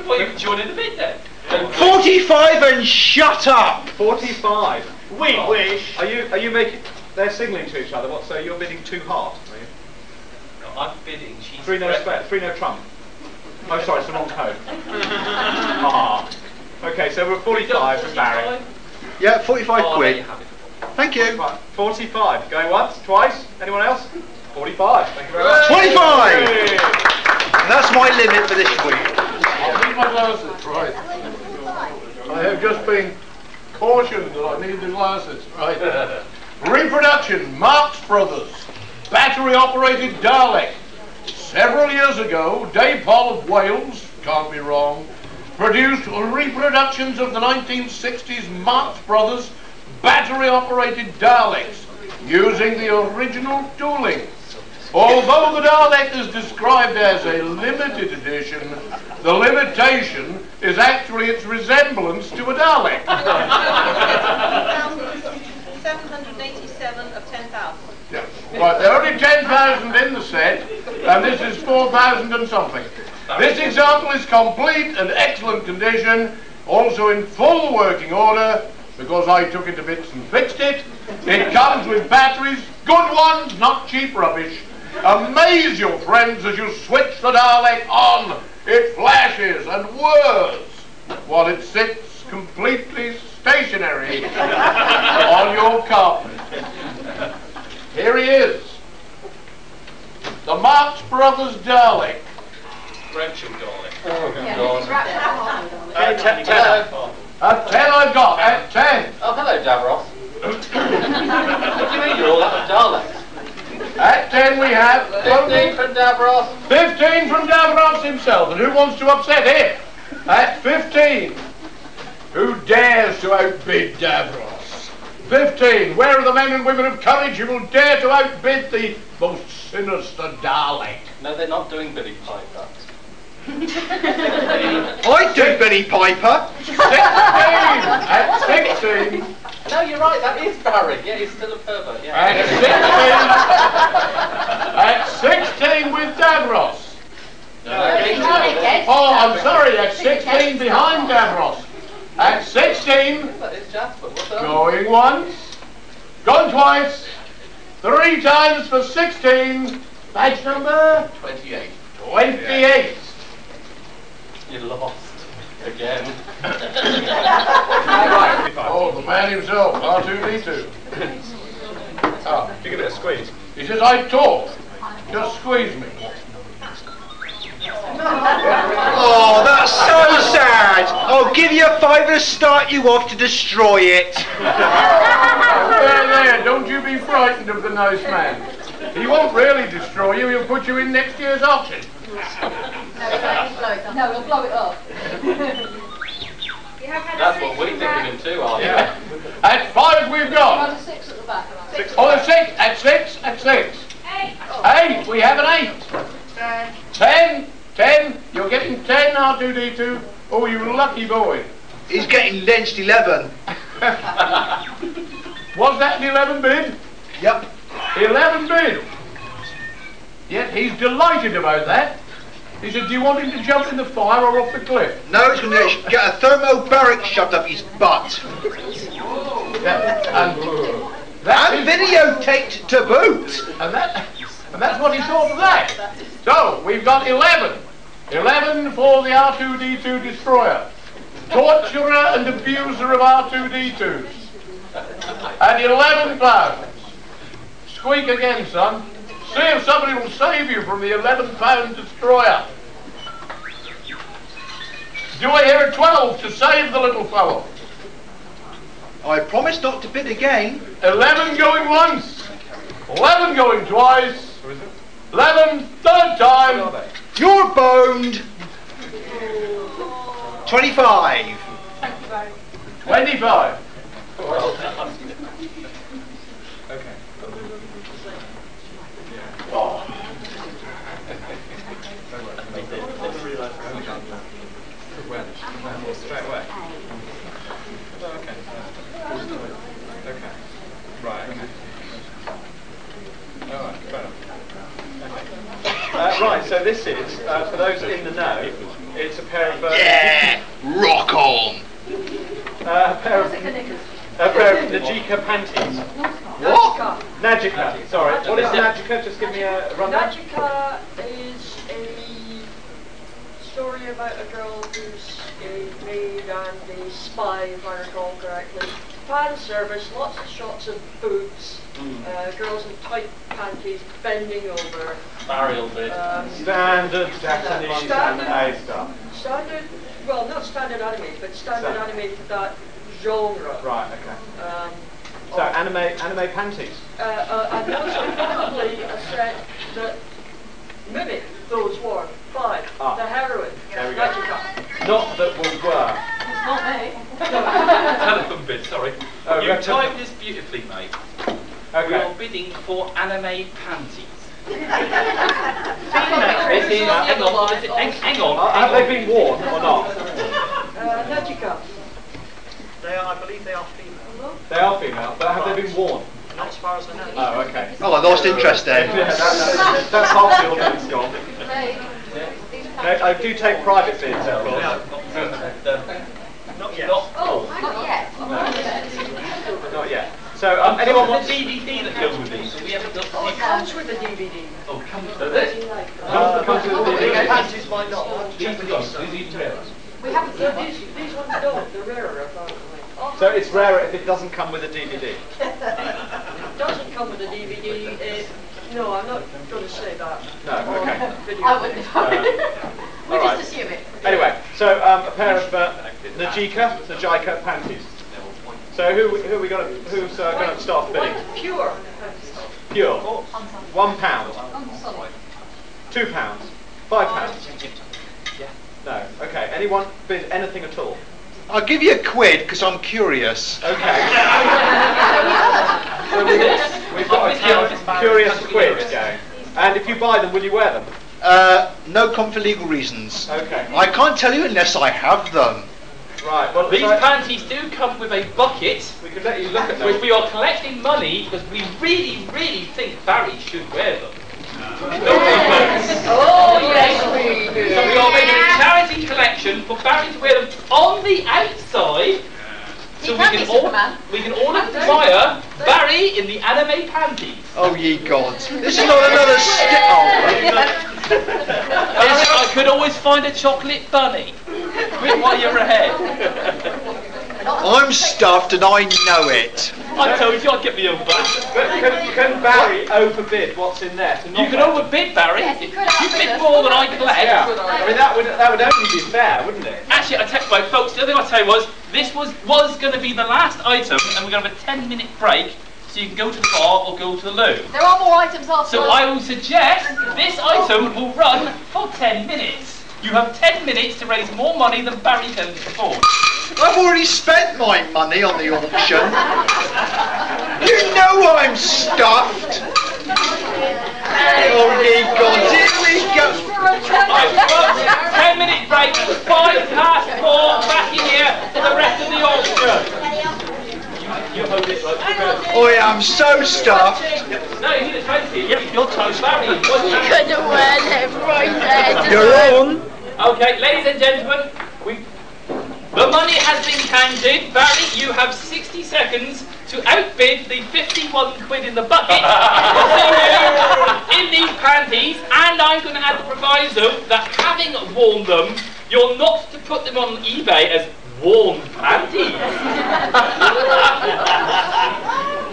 Well, you can join in a bit then. 45 and shut up! 45. We wish. Are you making... They're signalling to each other, what, so you're bidding too hard, are you? No, I'm bidding. She's 3 no spare, 3 no trump. Oh, sorry, it's the wrong code. Ah. Okay, so we're at 45 from Barry. Yeah, 45 quid. Thank you. 45. Going once, twice. Anyone else? 45. Thank you very much. 25! And that's my limit for this week. I'll need my glasses, right. I have just been cautioned that I need the glasses, right. Reproduction, Marx Brothers, battery-operated Dalek. Several years ago, Dave Paul of Wales, can't be wrong, produced reproductions of the 1960s Marx Brothers battery-operated Daleks using the original tooling. Although the Dalek is described as a limited edition, the limitation is actually its resemblance to a Dalek. 787 of 10,000. Yeah. Right, there are only 10,000 in the set, and this is 4,000 and something. This example is complete and excellent condition, also in full working order, because I took it to bits and fixed it. It comes with batteries, good ones, not cheap rubbish, Amaze your friends as you switch the Dalek on. It flashes and whirs while it sits completely stationary on your carpet. Here he is. The Marx Brothers Dalek. Rachel Dalek. Oh, God. At 10 I've got. At 10. Oh, hello, Davros. What do you mean you're all out of Daleks? At 10 we have 15 from Davros. 15 from Davros himself. And who wants to upset him? At 15. Who dares to outbid Davros? 15. Where are the men and women of courage who will dare to outbid the most sinister Dalek? No, they're not doing Billy Piper. I do Billy Piper. 16. At 16. No, you're right, that is Barry. Yeah, he's still a pervert. Yeah. At 16 with Davros. No, Oh, I'm sorry, at 16 behind Davros. At 16, that is Jasper. What's up? going once, gone twice, 3 times for 16. Badge number 28. 28. You lost. Again. Oh, the man himself, R2D2. Oh, you give it a squeeze. He says, I talk. Just squeeze me. Oh, that's so sad. I'll give you a £5 to start you off to destroy it. There, don't you be frightened of the nice man. He won't really destroy you, he'll put you in next year's auction. No, we'll blow it up. That's what we think of him too, aren't you? Yeah. At 5 we've got. There's a 6 at the back. Oh, at 6. At 6. At 6. 8. We have an 8. 10. 10. You're getting 10, R2D2. Oh, you lucky boy. He's getting lynched 11. Was that an 11 bid? Yep. 11 bid. Yet he's delighted about that. He said, do you want him to jump in the fire or off the cliff? No, he's going to get a thermobaric shoved up his butt. Yeah, and videotaped to boot. And that's what he thought of that. So, we've got 11. 11 for the R2D2 destroyer. Torturer and abuser of R2D2s. At 11 pounds. Squeak again, son. See if somebody will save you from the 11-pound destroyer. Do I hear a 12 to save the little fellow? I promise not to bid again. 11 going once. 11 going twice. 11 third time. You're boned. 25. 25. Okay. Oh. Straight away. Oh, okay. Okay. Right. Okay. All right. Fair enough. Right. So this is for those in the know. It's a pair of Yeah. Rock on. a pair of Najika panties. What? Najika. Sorry. What is Najika? Just give me a rundown. Najika is a story about a girl who's gay, maid, and a spy, if I recall correctly. Fan service, lots of shots of boobs, girls in tight panties bending over. Burial bit. Standard Japanese anime stuff. Standard, well, not standard anime, but standard anime for that genre. Right. Okay. So anime panties. And those are probably a set that mimic those worn by the heroine. There we go. Najika. Not that were. It's not me. Telephone bid, sorry. Oh, you right, timed this beautifully, mate. Okay. We are bidding for anime panties. Hang on. Have they been worn or not? Najika. I believe they are female. They are female, but have they been worn? Not as far as I know. Oh, okay. Oh, I lost interest then. Yeah, that's half the audience gone. No, I do take private bids, of course. Not yet. Not yet. So, anyone wants... the DVD that goes with these? We haven't got comes with a DVD. Oh, comes with it? Comes with the DVD. Panties might not have These DVDs. don't. These even rarer. We haven't No, seen these ones don't. They're rarer, apparently. So it's rarer if it doesn't come with a DVD. It doesn't come with a DVD. No, I'm not going to say that. No, okay. I wouldn't know. We Alright. just assume it. Anyway, so a pair of Najika panties. So who's going to start the bidding? Pure. Pure. £1. £2. £5. No. Okay. Anyone bid anything at all? I'll give you a quid because I'm curious. Okay. So we've got a curious quid going. And if you buy them, will you wear them? No comment for legal reasons. Okay. I can't tell you unless I have them. Right. Well, These panties do come with a bucket, we could let you look at which them. we are collecting money because we really, really think Barry should wear them. Oh, yes, we do. So we are making a charity collection for Barry to wear them on the outside. So we can order to fire Barry in the anime panties. Oh ye gods! This is not another I could always find a chocolate bunny while you're ahead. I'm stuffed and I know it. I told you I'd get me over. Can Barry overbid what's in there? You can overbid, Barry. Yes, If you could you outbid bid us. more than I collect. Yeah. I mean that would only be fair, wouldn't it? Actually, I tell you what, folks, the other thing I'll tell you was, this was going to be the last item, and we're going to have a 10-minute break, so you can go to the bar or go to the loo. There are more items after. So I will suggest this item will run for 10 minutes. You have 10 minutes to raise more money than Barry can afford. I've already spent my money on the auction. You know I'm stuffed. Oh ye gods, here we go. Right, folks, 10-minute break, 4:05, back in here for the rest of the auction. You hold it like Oh yeah, I'm so stuffed. No, you need a 20. Yep, you're toast. Barry, what You could have worn them right there. You're on. Okay, ladies and gentlemen, the money has been counted. Barry, you have 60 seconds to outbid the 51 quid in the bucket in these panties, and I'm going to add the proviso that having worn them, you're not to put them on eBay as worn panties.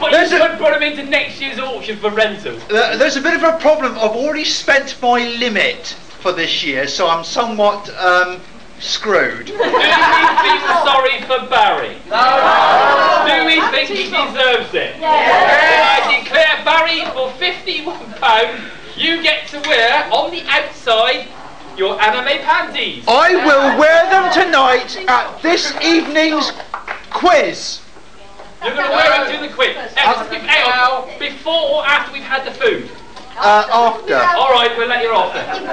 But you could put them into next year's auction for rental. There's a bit of a problem. I've already spent my limit for this year, so I'm somewhat screwed. Do we feel sorry for Barry? No. Do we think he deserves it? Yes. I declare Barry for £51, you get to wear on the outside your anime panties. I will wear them tonight at this evening's quiz. You're going to wear them to the quiz. Hang on. Before or after we've had the food? After. Alright, we'll let you off then.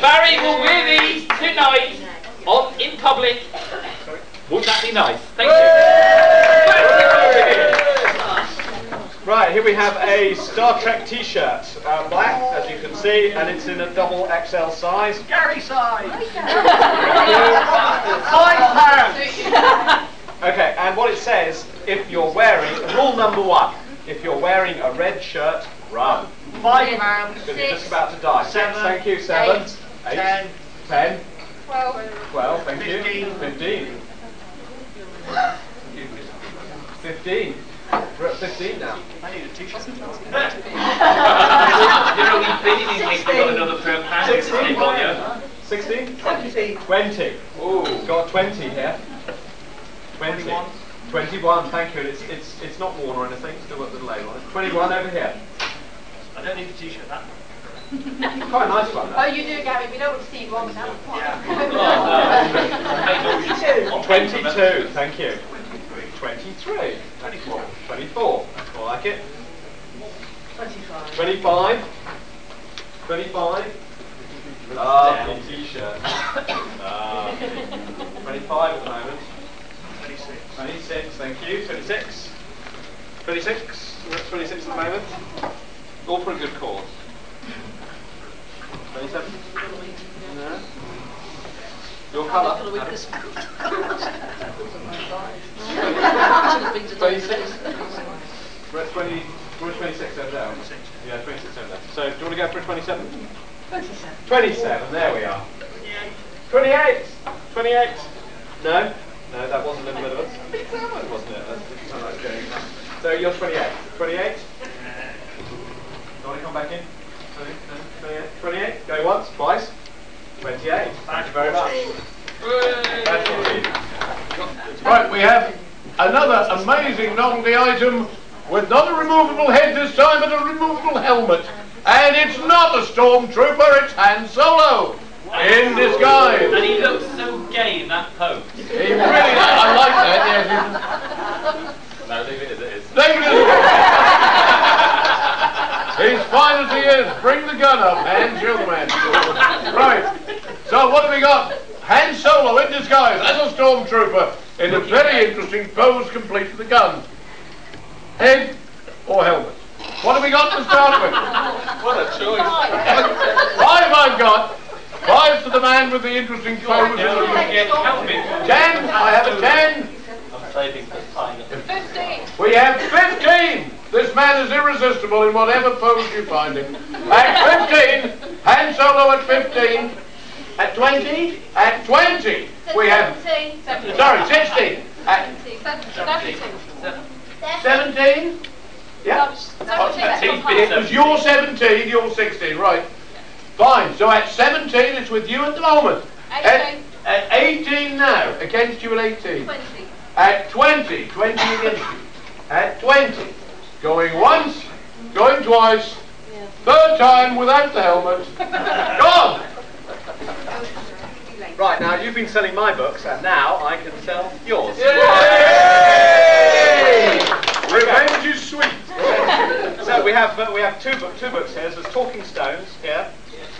Barry will wear these tonight in public. Wouldn't that be nice? Thank you. Right, here we have a Star Trek t-shirt, black, as you can see, and it's in a double XL size. Gary size! £5. Okay, and what it says, if you're wearing, rule number 1, if you're wearing a red shirt, run. £5. Because you're just about to die. 7, thank you, 7, 8, 10, 10, 12. 12, thank you, 15. 15. 15. We're at 15 now. I need a t-shirt. You're only bidding in case we've got another pair of pants. 16? 20. 20. Ooh, got 20 here. 20. 21, thank you. It's not worn or anything, still got the label on it. 21 over here. I don't need a t-shirt, that. Quite a nice one, Oh, that. you do, Gary. We don't want to see you on now. Yeah. 22, thank you. 23. 24. 24. I like it. 25. 25. 25. Ah, the t-shirt. 25 at the moment. 26. 26, thank you. 26. 26. We're at 26 at the moment. All for a good cause. 27. No. Your colour. 26. We're at 20. We're at 26 over there, aren't we? Yeah, 26 over there. So, do you want to go for a 27? 27. 27, there we are. 28! 28! No? No, that wasn't in the middle of us. Big salmon, wasn't it? That's not like going. So, you're 28. 28? Do you want to come back in? 28? Go once, twice. 28. Thank you very much. That's it. Right, we have another amazing novelty item with not a removable head this time, but a removable helmet. And it's not a stormtrooper, it's Han Solo in disguise. And he looks so gay in that pose. He really, I like that, yes. No, leave it as it is. Leave it as it is. He's fine as he is. Bring the gun up, Han, show the man. Right, so what have we got? Han Solo in disguise as a stormtrooper in a very interesting pose, complete with the gun. Head or helmet? What have we got to start with? What a choice. 5 I've got. 5 to the man with the interesting pose. 10. I have a 10. I'm saving for time. 15. We have 15. This man is irresistible in whatever pose you find him. At 15, Han Solo at 15. At 20, at 20, we have. 17. Sorry, 16. At 17. Yeah. It was your 17, your 16, right. Fine, so at 17 it's with you at the moment. 18. At 18 now, against you at 18. 20. At 20, 20 against you. At 20, going once, going twice, third time without the helmet. Gone! Right, now you've been selling my books, and now I can sell yours. Yay! Revenge is sweet. So we have two books here. There's Talking Stones here,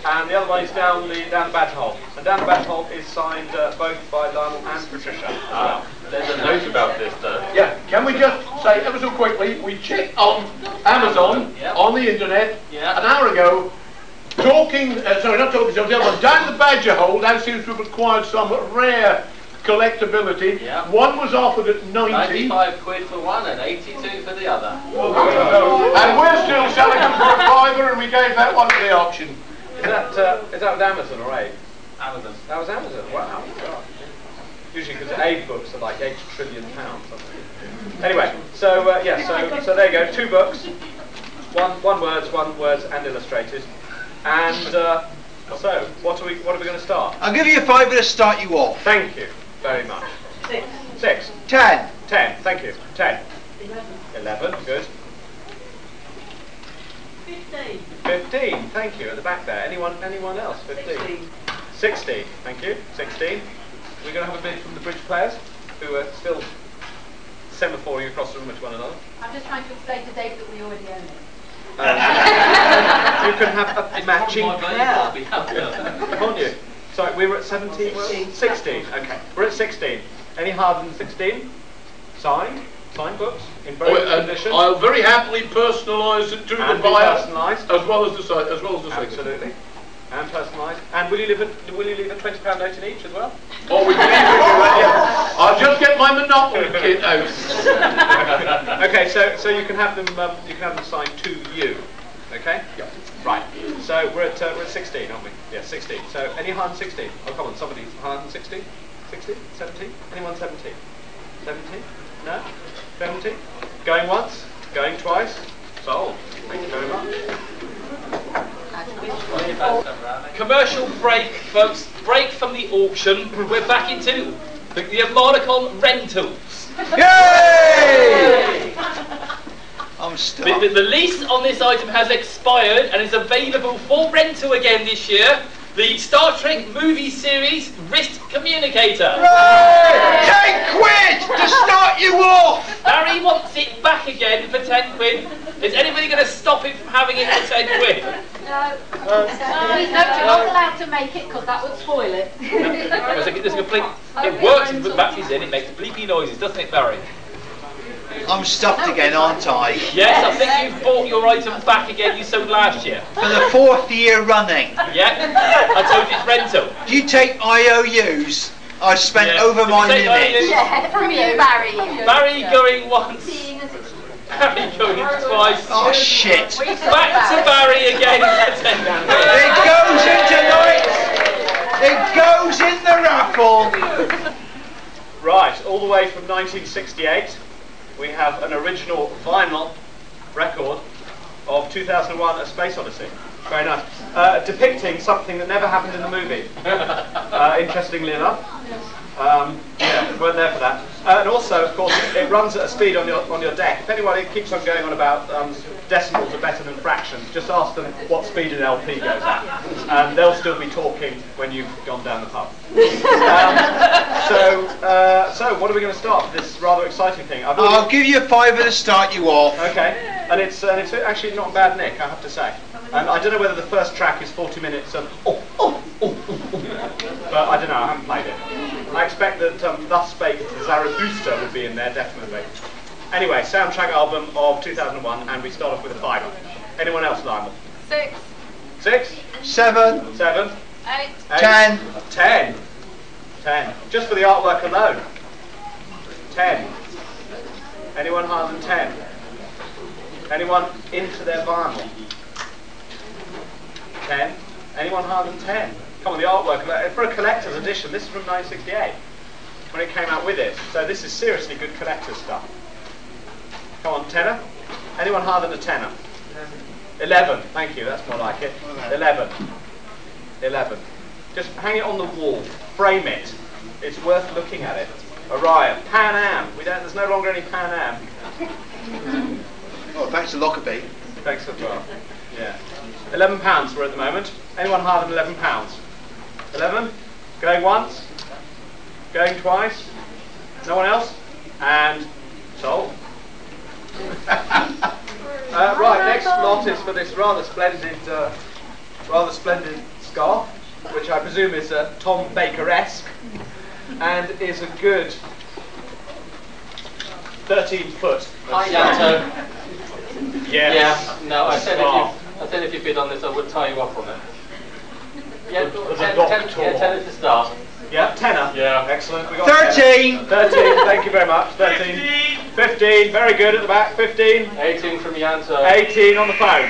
and the other one is down the badge hole. And down the badge hole is signed both by Lionel and Patricia. There's a note about this, though. Yeah, can we just say ever so quickly, we checked on Amazon, on the internet, an hour ago, Talking, sorry, not Talking Stones, the other one, down the badger hole, that seems to have acquired some rare collectability. Yeah. One was offered at 90. 95 quid for one and 82 for the other. And we're still selling them for a £5, and we gave that one to the auction. Is that with Amazon or Abe? Amazon. That was Amazon, wow. God. Usually because Abe books are like £8 trillion. Anyway, so so there you go, 2 books. One words and illustrated. And so, what are we going to start? I'll give you a £5 to start you off. Thank you very much. 6. 10. 10. Thank you. 10. 11. Good. 15. 15. Thank you. At the back there. Anyone else? 15. 16. Thank you. 16. We're going to have a bid from the bridge players, who are still semaphoring across the room to one another. I'm just trying to explain to Dave that we already own it. You can have a matching pair. Can't you? Sorry, we were at 17. 16. Okay, we're at 16. Any harder than 16? Signed books in very good condition. I'll very happily personalise it to the buyer, as well as the site, as well as the signature. Absolutely. And personalised. And will you leave a £20 note in each as well? Oh, we can leave it. I'll just get my Monopoly kit out. Okay, so you can have them signed to you. Okay? Yeah. Right. So we're at 16, aren't we? Yeah, 16. So any harder than 16? Oh, come on, somebody's harder than 16? 16? 17? Anyone 17? 17? No? 17? Going once? Going twice? Sold. Thank you very much. Commercial break, folks. Break from the auction. We're back into the Armadacon rentals. Yay! I'm stuck. The lease on this item has expired and is available for rental again this year. The Star Trek movie series Wrist Communicator. Hooray! 10 quid to start you off! Barry wants it back again for 10 quid. Is anybody going to stop him from having it for 10 quid? No. Please note you're not allowed to make it because that would spoil it. There's a complete, it works if you put batteries in, it makes bleepy noises, doesn't it, Barry? I'm stuffed again, aren't I? Yes, I think you've bought your item back again you sold last year. For the 4th year running. Yeah, I told you it's rental. Do you take IOUs? I've spent over my limit. Yeah, from you, Barry. Barry going once. Barry going twice. Oh shit! Back to Barry again. It goes in tonight! It goes in the raffle! Right, all the way from 1968, we have an original vinyl record of 2001: A Space Odyssey. Very nice. Depicting something that never happened in the movie. Interestingly enough. Yeah, we weren't there for that. And also, of course, it runs at a speed on your deck. If anybody keeps on going on about decimals are better than fractions, just ask them what speed an LP goes at, and they'll still be talking when you've gone down the pub. So what are we going to start with this rather exciting thing? I'll give you a £5 to start you off. Okay, and it's actually not bad nick, I have to say. And I don't know whether the first track is 40 minutes of but I don't know, I haven't played it. I expect that Thus Spake Zarathustra would be in there, definitely. Anyway, soundtrack album of 2001, and we start off with a £5. Anyone else, Lionel? 6. 6? 7. 7. 8. 10. 10. 10. Just for the artwork alone. 10. Anyone higher than 10? Anyone into their vinyl? 10. Anyone higher than 10? Come on, the artwork. For a collector's edition, this is from 1968, when it came out with it. So this is seriously good collector's stuff. Come on, tenner. Anyone higher than a tenner? 11. Thank you, that's more like it. 11. 11. Just hang it on the wall. Frame it. It's worth looking at it. Orion. Pan Am. There's no longer any Pan Am. Oh, thanks to Lockerbie. Thanks for well. Yeah. £11 we're at the moment. Anyone higher than £11? 11. Going once. Going twice. No one else? And sold. Right, next lot is for this rather splendid scarf, which I presume is Tom Baker-esque, and is a good 13 foot. Hi, Yanto. Yes. Yeah. No, I said if you bid on this, I would tie you up on it. Yeah, 10 to start. Yeah, tenner. Yeah. Excellent. We got 13. 13. Thank you very much. 13. 15. Very good at the back. 15. 18 from Yanto. 18 on the phone.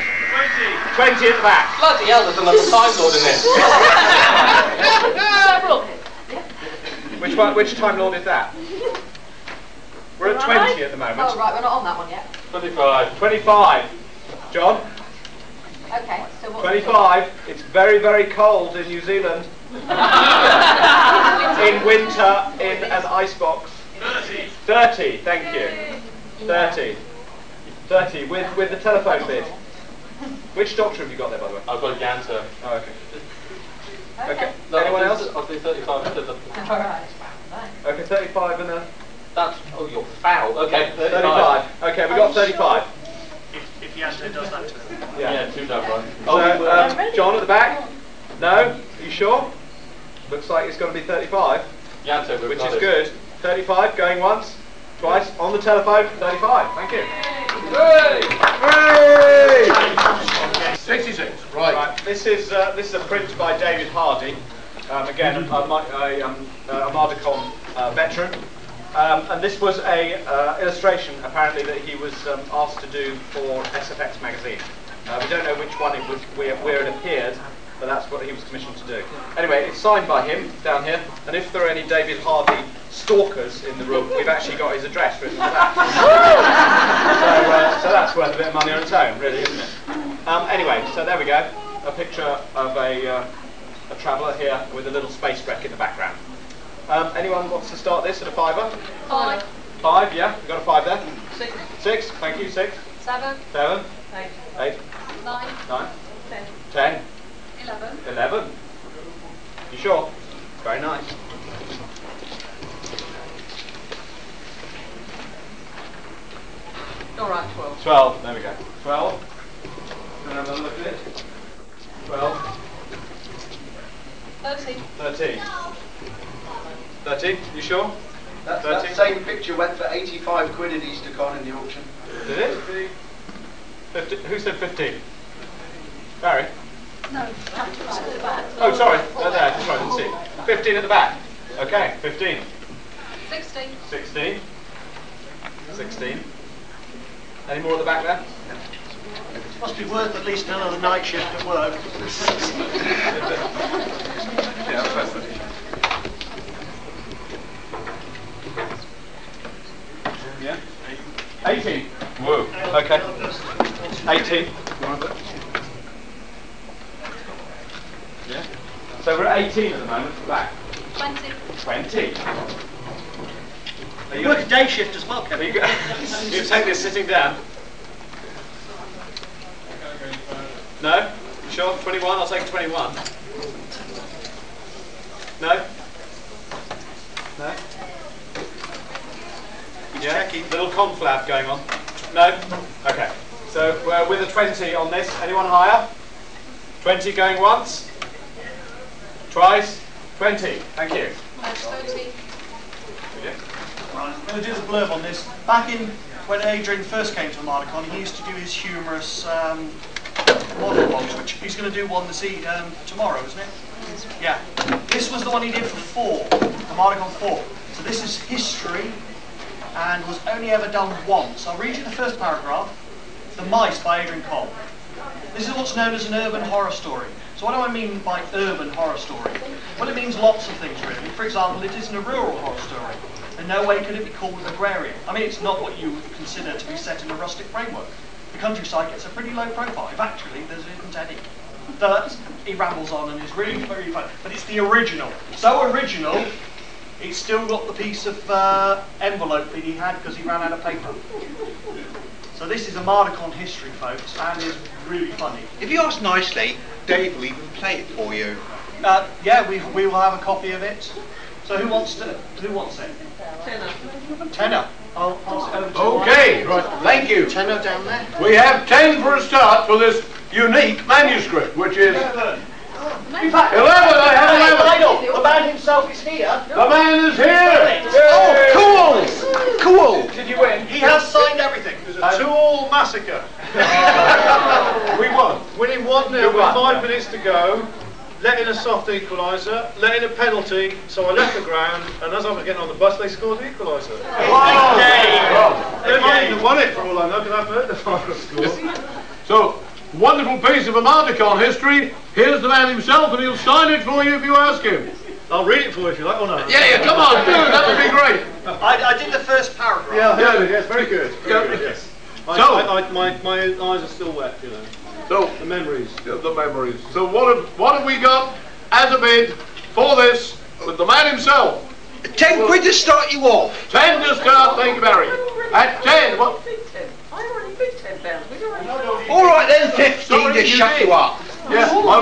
20 at the back. Bloody hell, there's another Time Lord in this. Several. Which Time Lord is that? We're at 20 at the moment. Oh, right, we're not on that one yet. 25. 25. John? Okay, so what? 25. It's very, very cold in New Zealand. In winter, in an icebox. 30. 30, thank you. 30. 30, with the telephone bid. Which doctor have you got there, by the way? I've got a Yanto. Oh, okay. Okay. No, Anyone else? I'll do 35 instead of... Alright. Okay, 35 and a... That's... Oh, you're foul. Okay, 35. Okay, we got 35. If Yanto does that to him. Yeah, 2 don't right. So, John at the back? No? Are you sure? Looks like it's going to be 35. Yanto, which is good. 35, going once, twice, on the telephone, 35. Thank you. Hooray! 66, right. This is a print by David Hardy. Again, a Armadacon veteran. And this was a illustration, apparently, that he was asked to do for SFX magazine. We don't know which one it was, where it appeared, but that's what he was commissioned to do. Anyway, it's signed by him down here, and if there are any David Hardy stalkers in the room, we've actually got his address written on that. So that's worth a bit of money on its own, really, isn't it? Anyway, so there we go. A picture of a traveller here with a little space wreck in the background. Anyone wants to start this at a £5? 5. 5, yeah. We've got a 5 there. 6. 6, thank you. 6. 7. 7. 8. 8. 9. 9. 10. 10. 11. 11. You sure? Very nice. Alright, 12. 12, there we go. 12. Can I have a look at it? 12. 13. 13. 13, you sure? That 13? same picture went for 85 quid at Eastercon in the auction. Did it? 15. Who said 15? Barry? No, at the back. Oh, sorry. There, that's right, I didn't see. 15 at the back. Okay, 15. 16. 16. 16. Any more at the back there? Must be worth at least another night shift at work. Yeah, that's it. Yeah? 18. Whoa. Okay. 18. Yeah. So we're at 18 at the moment, back. 20. 20. You work a day shift as well, Kevin. You take this sitting down. No? You sure? 21? I'll take 21. No? No? Yeah? Little conflab going on. No? Okay. So we're with a 20 on this. Anyone higher? 20 going once? Twice? 20. Thank you. 30. Right, I'm going to do the blurb on this. Back in when Adrian first came to Armadacon, he used to do his humorous monologues, which he's going to do one tomorrow, isn't it? Yeah. This was the one he did for 4, Armadacon 4. So this is history and was only ever done once. I'll read you the first paragraph. The Mice by Adrian Cole. This is what's known as an urban horror story. So what do I mean by urban horror story? Well, it means lots of things, really. For example, it isn't a rural horror story. In no way could it be called agrarian. I mean, it's not what you would consider to be set in a rustic framework. The countryside gets a pretty low profile. If actually, there isn't any. But he rambles on and is really very fun. But it's the original. So original, it's still got the piece of envelope that he had because he ran out of paper. So this is Armadacon history, folks, and is really funny. If you ask nicely, Dave will even play it for you. Yeah, we will have a copy of it. So who wants it? Tenner. I'll pass it over to Okay, right, thank you. Tenner down there. We have 10 for a start for this unique manuscript, which is 11. 11. I have 11. Idle. The man himself is here. The man is here. Oh, cool! Cool! Did you win? He has signed everything. It was a two-all massacre. We won. Winning 1-0 with 5 minutes to go, letting a soft equaliser, letting a penalty, so I left the ground, and as I was getting on the bus, they scored the equaliser. They might have won it for all I know, because I've heard the final score. So, wonderful piece of Armadacon history. Here's the man himself, and he'll sign it for you if you ask him. I'll read it for you if you like. Oh no. Yeah, come on, do it. That would be great. I did the first paragraph. Yeah, yes, very good. Very good, yes. So, my eyes are still wet, you know. So the memories. Yeah, the memories. So what have we got as a bid for this with the man himself? 10 quid to start you off. 10 to start, thank you, Barry. At 10, what? I already bid £10. All right then, 15 to shut you up. Yeah, I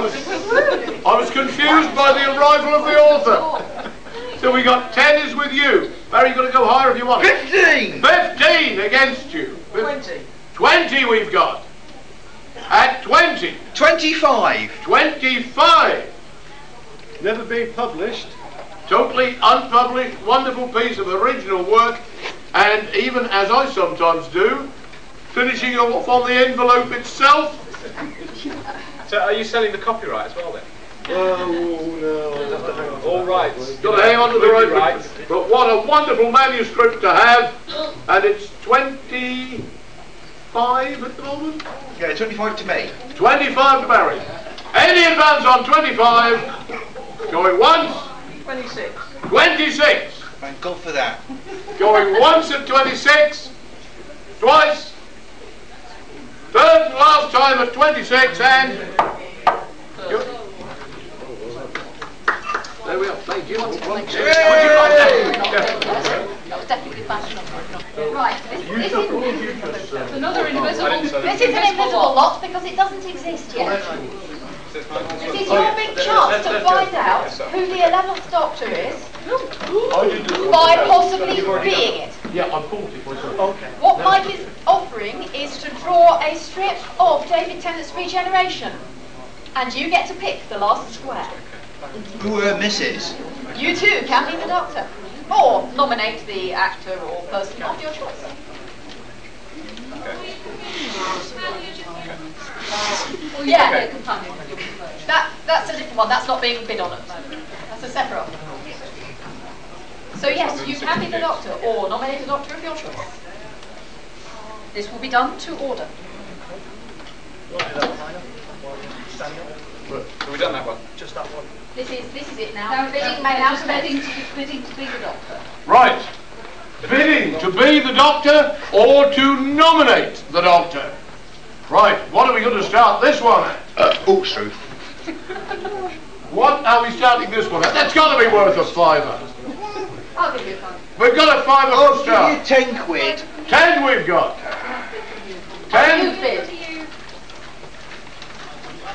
was confused by the arrival of the author. So we got 10 is with you. Barry, you've got to go higher if you want. 15! 15 against you. 20. 20 we've got. At 20. 25. 25. Never been published. Totally unpublished, wonderful piece of original work, and even as I sometimes do, finishing off on the envelope itself. So are you selling the copyright as well then? Oh no. All rights. Got to hang on to the Movie right. rights. But what a wonderful manuscript to have, and it's 25 at the moment. Yeah, 25 to me. 25 to Barry. Any advance on 25? Going once. 26. 26. Thank God for that. Going once at 26. Twice. Third and last time at 26, and there we are. Thank you. That was definitely fast. Right, Another invisible. this is an invisible lot because it doesn't exist yet. This is your big chance to find out who the 11th Doctor is by possibly being it. Yeah, I bought it myself. Okay. What Mike is offering is to draw a strip of David Tennant's regeneration. And you get to pick the last square. Who misses? You too can be the Doctor. Or nominate the actor or person of your choice. Yeah, that's a different one. That's not being bid on at the moment. That's a separate one. So yes, you can be the Doctor or nominate a Doctor of your choice. This will be done to order. Have we done that one? Just that one. This is it now. Bidding may now commence. Bidding to be the doctor. Right. Bidding to be the doctor or to nominate the doctor. Right, what are we going to start this one at? Truth. What are we starting this one at? That's got to be worth a fiver. I'll give you a five. We've got a fiver Oh, to start. give you 10 quid. 10 we've got. 10. You bid.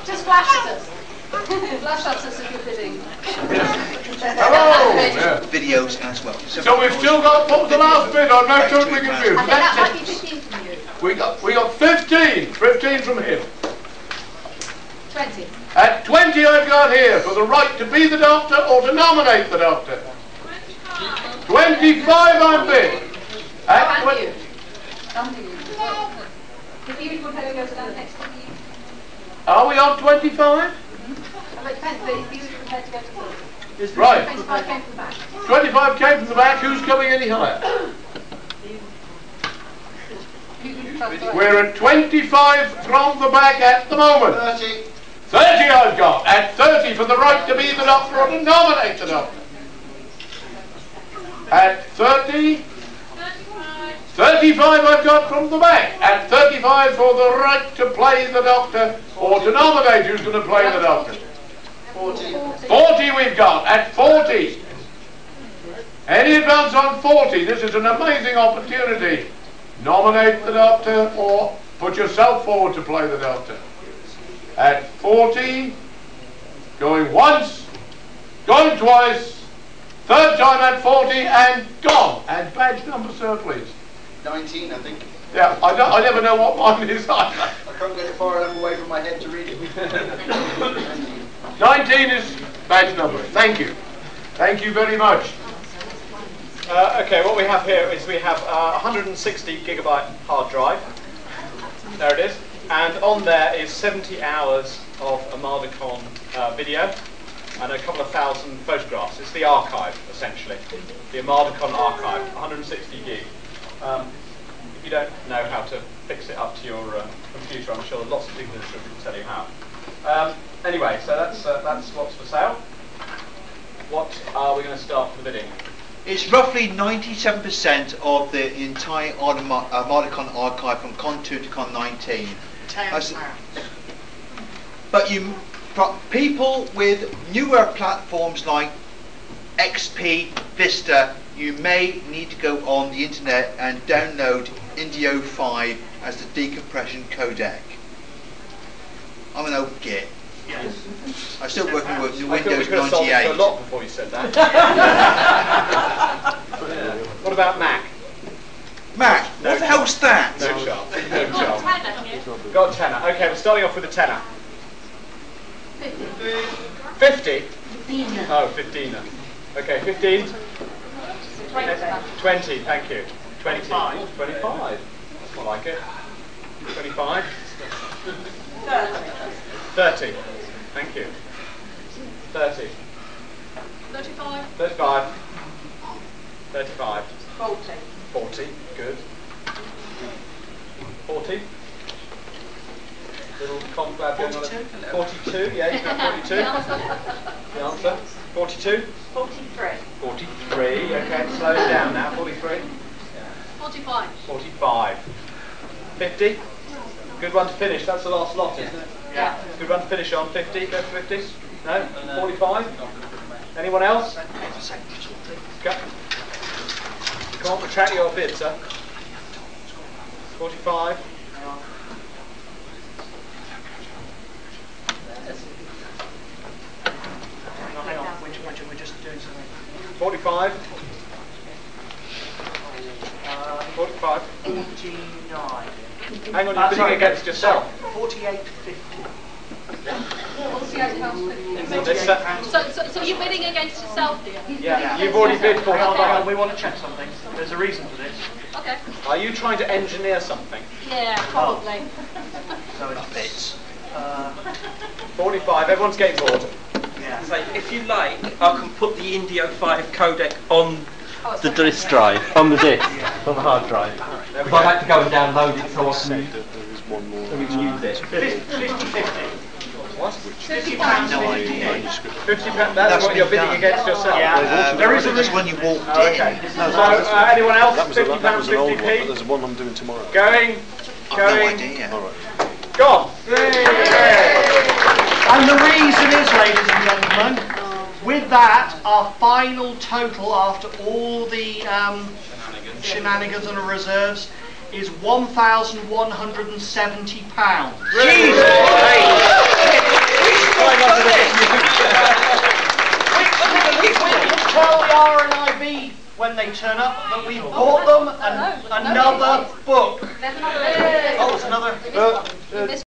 Just flash at us. Flash at us if you're bidding. Oh, yeah. Videos as well. So we've still got, what was the last bid? I'm now totally confused. I think that might be 15 from you. We got 15. 15 from him. 20. At 20 I've got here for the right to be the doctor or to nominate the doctor. 25 I'm bid. At And you. And you. If you would prepared to go to that next one. Are we on 25? Well, it depends, but if you were prepared to go to 30. Right. 25 came from the back. 25 came from the back. Who's coming any higher? We're at 25 from the back at the moment. 30. 30 I've got. At 30 for the right to be the doctor or to nominate the doctor. At 30. 35 I've got from the back. At 35 for the right to play the doctor or to nominate who's going to play the doctor. 40. 40 we've got. At 40. Any advance on 40? This is an amazing opportunity. Nominate the doctor or put yourself forward to play the doctor. At 40. Going once. Going twice. Third time at 40 and gone. And badge number, sir, please. 19, I think. Yeah, I never know what mine is either. I can't get it far enough away from my head to read it. 19 is badge number. Thank you. Thank you very much. Okay, what we have here is we have 160 gigabyte hard drive. There it is. And on there is 70 hours of Armadacon video and a couple of thousand photographs. It's the archive, essentially. The Armadacon archive, 160 gig. If you don't know how to fix it up to your computer, I'm sure lots of people in this room can tell you how. Anyway, so that's what's for sale. What are we going to start for the bidding? It's roughly 97% of the entire Armadacon archive from Con 2 to Con 19. But people with newer platforms like XP, Vista, you may need to go on the internet and download Indio 5 as the decompression codec. I'm an old git. Yes. I'm still working with the I thought we Windows could have sold it 98. for a lot before you said that. What about Mac? Mac, No what the hell's that? No chance. No chance. Got a tenner. Okay, we're starting off with a tenner. 50? 15. Oh, 15. Okay, 15. 20, thank you. 20. 25. That's more like it. 25. 30. Thank you. 30. 35. 35. 35. 40. 40. Good. 40. Little confab going on. 42. Yeah, you got 42. The answer. 42. 43. 43. Okay, slow it down now. 43. 45. 45. 50. Good one to finish. That's the last lot, isn't it? Yeah. Good one to finish on. 50. Go for 50. No? 45. Anyone else? Okay. You can't retract your bid, sir. 45. Hang on, we're just doing something. 45. 45. 49. Hang on, you're bidding against yourself. 48.50. So you're bidding against yourself, dear? Yeah, you've already bid 45. Hang on, we want to check something. There's a reason for this. Okay. Are you trying to engineer something? Yeah, probably. So it's bits. 45. Everyone's getting bored. Yeah. So if you like, I can put the Indio 5 codec on The disk drive. On the disk. On the hard drive. Because I like to go and download it so I can use it. 50-50. What? £50. No idea. £50. That's what you're bidding against yourself. Yeah. There is a reason when you walked in. Okay. So anyone else? £50, that was an old one, 50p. but there's one I'm doing tomorrow. Going. No idea. All right. Gone. And the reason is, ladies and gentlemen, with that, our final total after all the shenanigans and reserves is £1,170. Jesus! We can tell the R&IB when they turn up that we bought them another book. There's another. Oh, there's another.